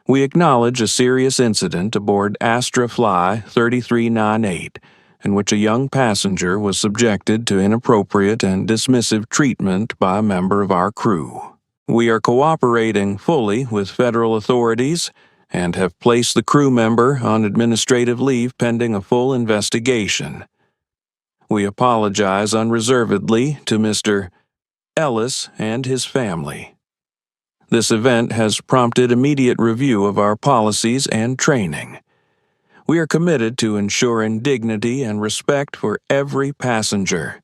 "We acknowledge a serious incident aboard Astra Fly 3398, in which a young passenger was subjected to inappropriate and dismissive treatment by a member of our crew. We are cooperating fully with federal authorities and have placed the crew member on administrative leave pending a full investigation. We apologize unreservedly to Mr. Ellis and his family. This event has prompted immediate review of our policies and training. We are committed to ensuring dignity and respect for every passenger."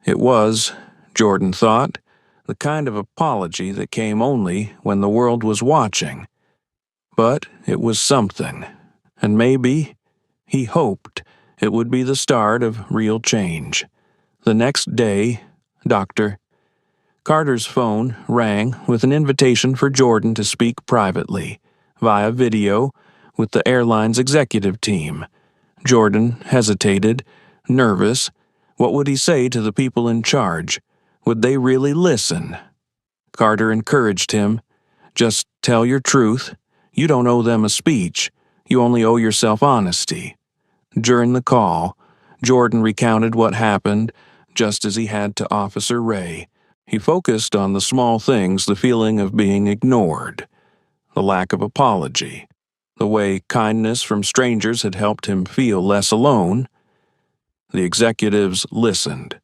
It was, Jordan thought, the kind of apology that came only when the world was watching. But it was something, and maybe, he hoped, it would be the start of real change. The next day, Dr. Carter's phone rang with an invitation for Jordan to speak privately, via video, with the airline's executive team. Jordan hesitated, nervous. What would he say to the people in charge? Would they really listen? Carter encouraged him. "Just tell your truth. You don't owe them a speech. You only owe yourself honesty." During the call, Jordan recounted what happened, just as he had to Officer Ray. He focused on the small things, the feeling of being ignored, the lack of apology, the way kindness from strangers had helped him feel less alone. The executives listened,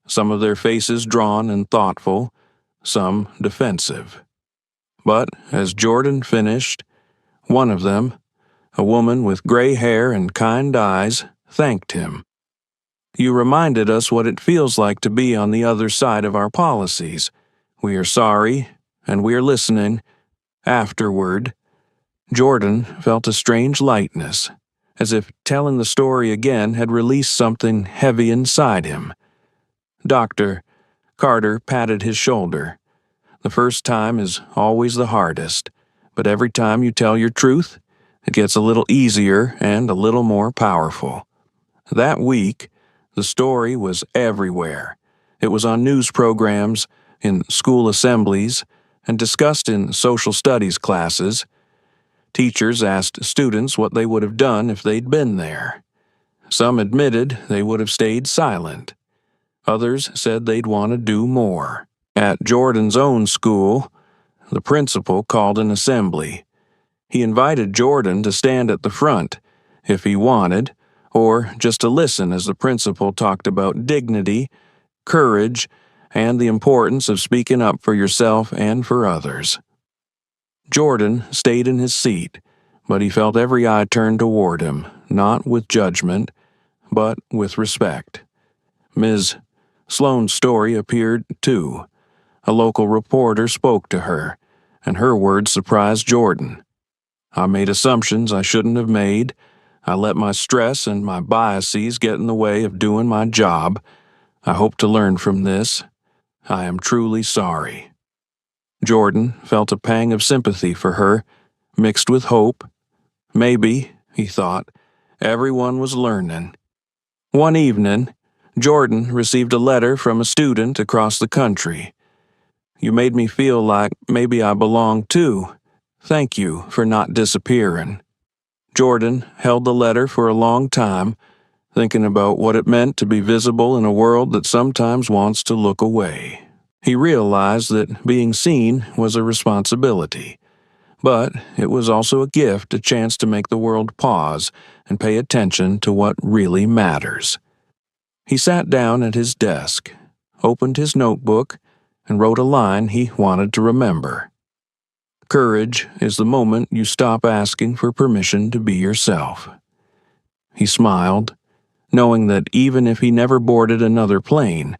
some of their faces drawn and thoughtful, some defensive. But as Jordan finished, one of them, a woman with gray hair and kind eyes, thanked him. "You reminded us what it feels like to be on the other side of our policies. We are sorry, and we are listening." Afterward, Jordan felt a strange lightness, as if telling the story again had released something heavy inside him. Dr. Carter patted his shoulder. "The first time is always the hardest, but every time you tell your truth, it gets a little easier and a little more powerful." That week, the story was everywhere. It was on news programs, in school assemblies, and discussed in social studies classes. Teachers asked students what they would have done if they'd been there. Some admitted they would have stayed silent. Others said they'd want to do more. At Jordan's own school, the principal called an assembly. He invited Jordan to stand at the front, if he wanted, or just to listen as the principal talked about dignity, courage, and the importance of speaking up for yourself and for others. Jordan stayed in his seat, but he felt every eye turned toward him, not with judgment, but with respect. Ms. Sloane's story appeared, too. A local reporter spoke to her, and her words surprised Jordan. "I made assumptions I shouldn't have made. I let my stress and my biases get in the way of doing my job. I hope to learn from this. I am truly sorry." Jordan felt a pang of sympathy for her, mixed with hope. Maybe, he thought, everyone was learning. One evening, Jordan received a letter from a student across the country. "You made me feel like maybe I belong too. Thank you for not disappearing." Jordan held the letter for a long time, thinking about what it meant to be visible in a world that sometimes wants to look away. He realized that being seen was a responsibility, but it was also a gift, a chance to make the world pause and pay attention to what really matters. He sat down at his desk, opened his notebook, and wrote a line he wanted to remember. "Courage is the moment you stop asking for permission to be yourself." He smiled, knowing that even if he never boarded another plane,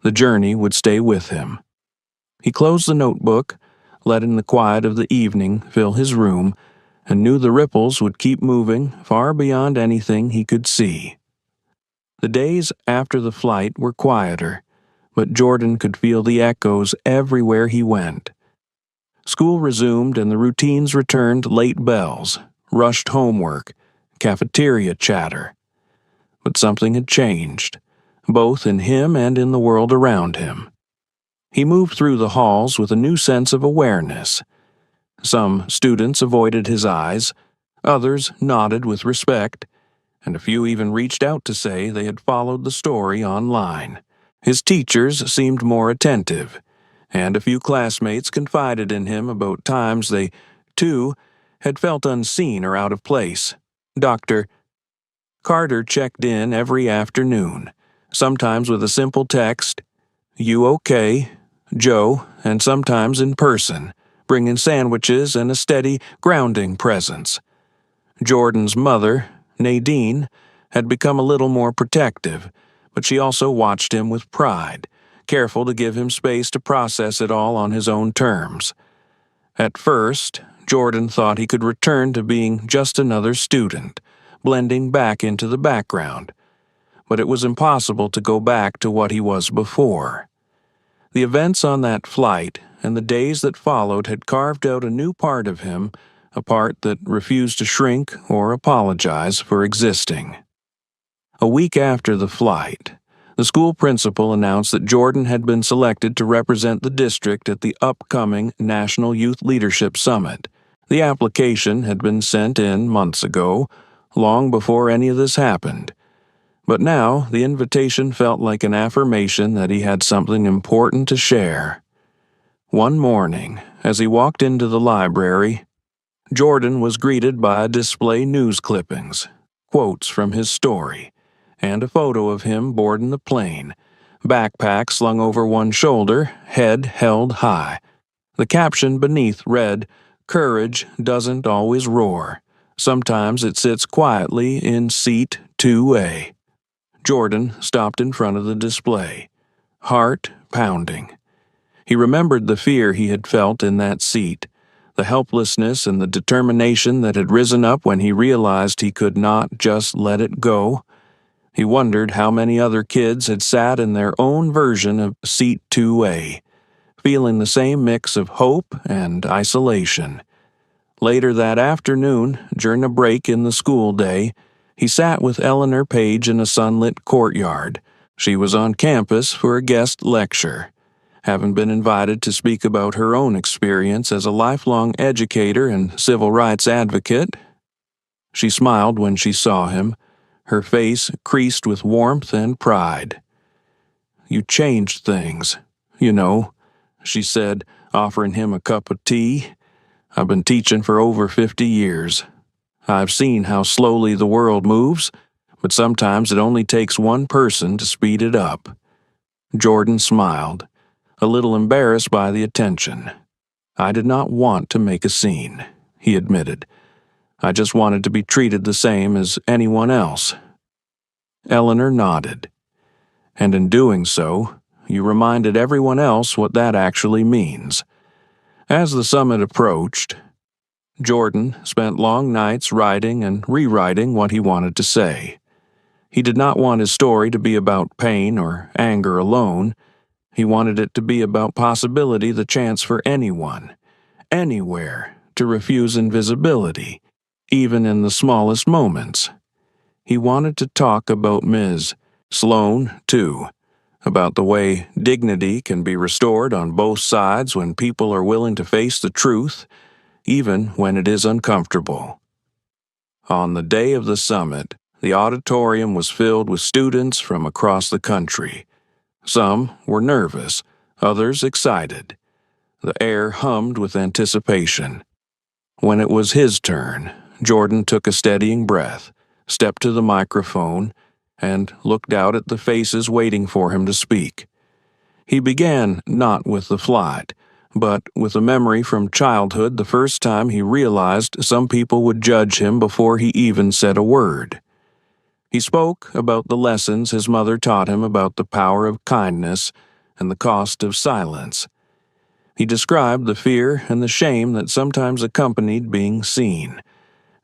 the journey would stay with him. He closed the notebook, letting the quiet of the evening fill his room, and knew the ripples would keep moving far beyond anything he could see. The days after the flight were quieter, but Jordan could feel the echoes everywhere he went. School resumed and the routines returned: late bells, rushed homework, cafeteria chatter. But something had changed, both in him and in the world around him. He moved through the halls with a new sense of awareness. Some students avoided his eyes, others nodded with respect, and a few even reached out to say they had followed the story online. His teachers seemed more attentive, and a few classmates confided in him about times they, too, had felt unseen or out of place. Dr. Carter checked in every afternoon, sometimes with a simple text, "You okay, Joe," and sometimes in person, bringing sandwiches and a steady, grounding presence. Jordan's mother, Nadine, had become a little more protective, but she also watched him with pride, careful to give him space to process it all on his own terms. At first, Jordan thought he could return to being just another student, blending back into the background, but it was impossible to go back to what he was before. The events on that flight and the days that followed had carved out a new part of him, a part that refused to shrink or apologize for existing. A week after the flight, the school principal announced that Jordan had been selected to represent the district at the upcoming National Youth Leadership Summit. The application had been sent in months ago, long before any of this happened. But now the invitation felt like an affirmation that he had something important to share. One morning, as he walked into the library, Jordan was greeted by a display news clippings, quotes from his story, and a photo of him boarding the plane, backpack slung over one shoulder, head held high. The caption beneath read, "Courage doesn't always roar. Sometimes it sits quietly in seat 2A. Jordan stopped in front of the display, heart pounding. He remembered the fear he had felt in that seat, the helplessness and the determination that had risen up when he realized he could not just let it go. He wondered how many other kids had sat in their own version of seat 2A, feeling the same mix of hope and isolation. Later that afternoon, during a break in the school day, he sat with Eleanor Page in a sunlit courtyard. She was on campus for a guest lecture, having been invited to speak about her own experience as a lifelong educator and civil rights advocate. She smiled when she saw him, her face creased with warmth and pride. "You changed things, you know," she said, offering him a cup of tea. "I've been teaching for over 50 years. I've seen how slowly the world moves, but sometimes it only takes one person to speed it up." Jordan smiled, a little embarrassed by the attention. "I did not want to make a scene," he admitted. "I just wanted to be treated the same as anyone else." Eleanor nodded. "And in doing so, you reminded everyone else what that actually means." As the summit approached, Jordan spent long nights writing and rewriting what he wanted to say. He did not want his story to be about pain or anger alone. He wanted it to be about possibility, the chance for anyone, anywhere, to refuse invisibility, even in the smallest moments. He wanted to talk about Ms. Sloane, too, about the way dignity can be restored on both sides when people are willing to face the truth, even when it is uncomfortable. On the day of the summit, the auditorium was filled with students from across the country. Some were nervous, others excited. The air hummed with anticipation. When it was his turn, Jordan took a steadying breath, stepped to the microphone, and looked out at the faces waiting for him to speak. He began not with the flight, but with a memory from childhood, the first time he realized some people would judge him before he even said a word. He spoke about the lessons his mother taught him about the power of kindness and the cost of silence. He described the fear and the shame that sometimes accompanied being seen,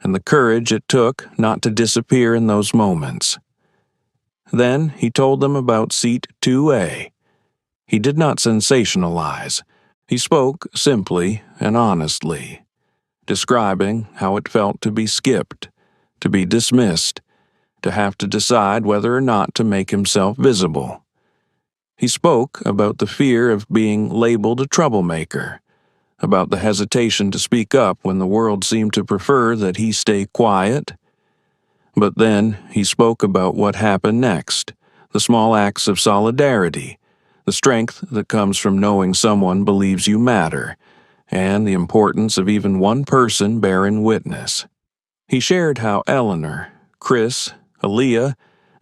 and the courage it took not to disappear in those moments. Then he told them about Seat 2A. He did not sensationalize. He spoke simply and honestly, describing how it felt to be skipped, to be dismissed, to have to decide whether or not to make himself visible. He spoke about the fear of being labeled a troublemaker, about the hesitation to speak up when the world seemed to prefer that he stay quiet. But then he spoke about what happened next, the small acts of solidarity, the strength that comes from knowing someone believes you matter, and the importance of even one person bearing witness. He shared how Eleanor, Chris, Aaliyah,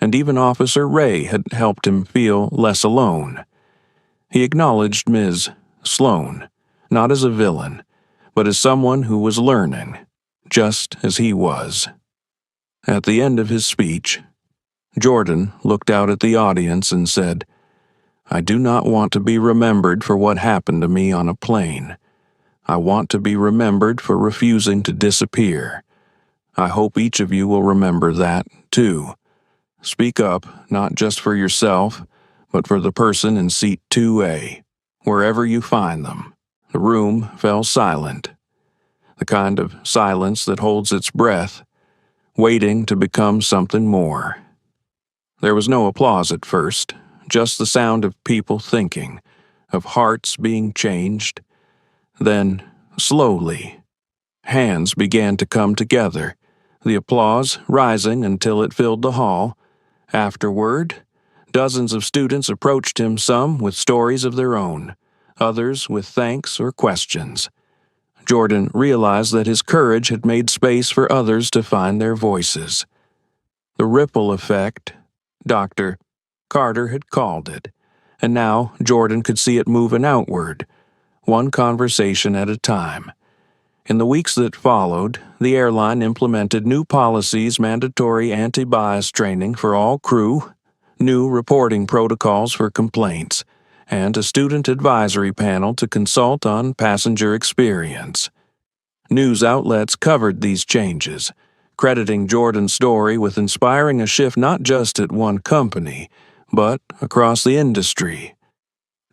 and even Officer Ray had helped him feel less alone. He acknowledged Ms. Sloane, not as a villain, but as someone who was learning, just as he was. At the end of his speech, Jordan looked out at the audience and said, "I do not want to be remembered for what happened to me on a plane. I want to be remembered for refusing to disappear. I hope each of you will remember that, too. Speak up, not just for yourself, but for the person in Seat 2A, wherever you find them." The room fell silent, the kind of silence that holds its breath, waiting to become something more. There was no applause at first, just the sound of people thinking, of hearts being changed. Then, slowly, hands began to come together, the applause rising until it filled the hall. Afterward, dozens of students approached him, some with stories of their own, others with thanks or questions. Jordan realized that his courage had made space for others to find their voices. The ripple effect, Dr. Carter had called it, and now Jordan could see it moving outward, one conversation at a time. In the weeks that followed, the airline implemented new policies, mandatory anti-bias training for all crew, new reporting protocols for complaints, and a student advisory panel to consult on passenger experience. News outlets covered these changes, crediting Jordan's story with inspiring a shift not just at one company, but across the industry.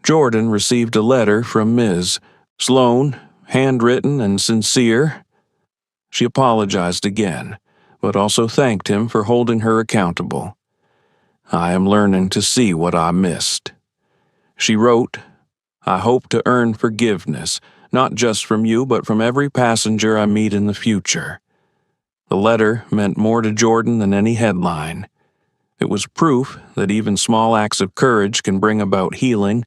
Jordan received a letter from Ms. Sloane, handwritten and sincere. She apologized again, but also thanked him for holding her accountable. "I am learning to see what I missed." She wrote, "I hope to earn forgiveness, not just from you, but from every passenger I meet in the future." The letter meant more to Jordan than any headline. It was proof that even small acts of courage can bring about healing,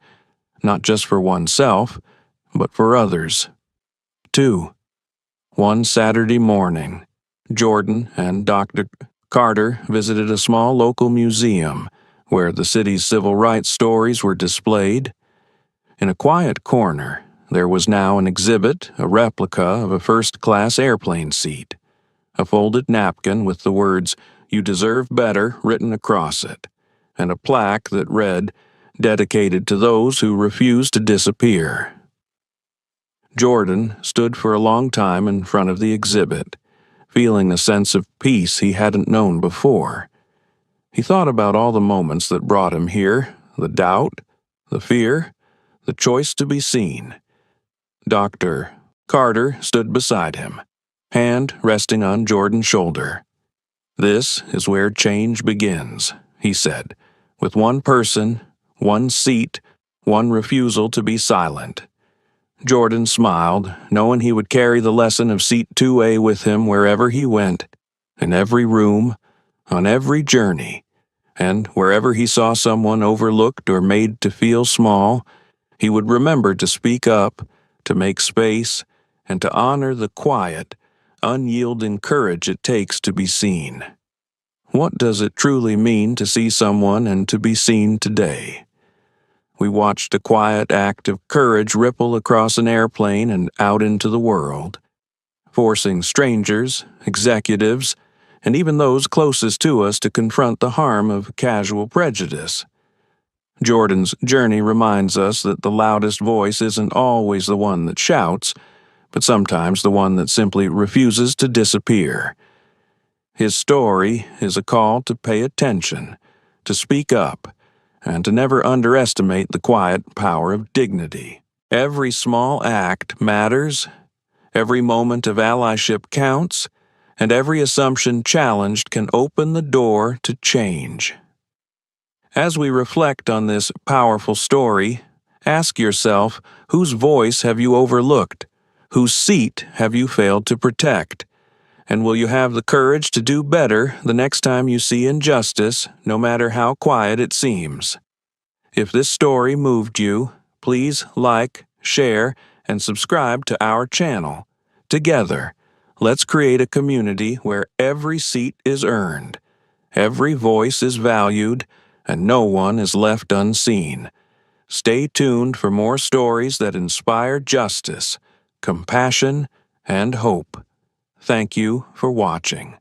not just for oneself, but for others. 2. One Saturday morning, Jordan and Dr. Carter visited a small local museum where the city's civil rights stories were displayed. In a quiet corner, there was now an exhibit, a replica of a first-class airplane seat, a folded napkin with the words, "You deserve better," written across it, and a plaque that read, "Dedicated to those who refuse to disappear." Jordan stood for a long time in front of the exhibit, feeling a sense of peace he hadn't known before. He thought about all the moments that brought him here, the doubt, the fear, the choice to be seen. Dr. Carter stood beside him, hand resting on Jordan's shoulder. "This is where change begins," he said, "with one person, one seat, one refusal to be silent." Jordan smiled, knowing he would carry the lesson of Seat 2A with him wherever he went, in every room, on every journey, and wherever he saw someone overlooked or made to feel small, he would remember to speak up, to make space, and to honor the quiet, unyielding courage it takes to be seen. What does it truly mean to see someone and to be seen today? We watched a quiet act of courage ripple across an airplane and out into the world, forcing strangers, executives, and even those closest to us to confront the harm of casual prejudice. Jordan's journey reminds us that the loudest voice isn't always the one that shouts, but sometimes the one that simply refuses to disappear. His story is a call to pay attention, to speak up, and to never underestimate the quiet power of dignity. Every small act matters, every moment of allyship counts, and every assumption challenged can open the door to change. As we reflect on this powerful story, ask yourself, whose voice have you overlooked? Whose seat have you failed to protect? And will you have the courage to do better the next time you see injustice, no matter how quiet it seems? If this story moved you, please like, share, and subscribe to our channel. Together, let's create a community where every seat is earned, every voice is valued, and no one is left unseen. Stay tuned for more stories that inspire justice, compassion, and hope. Thank you for watching.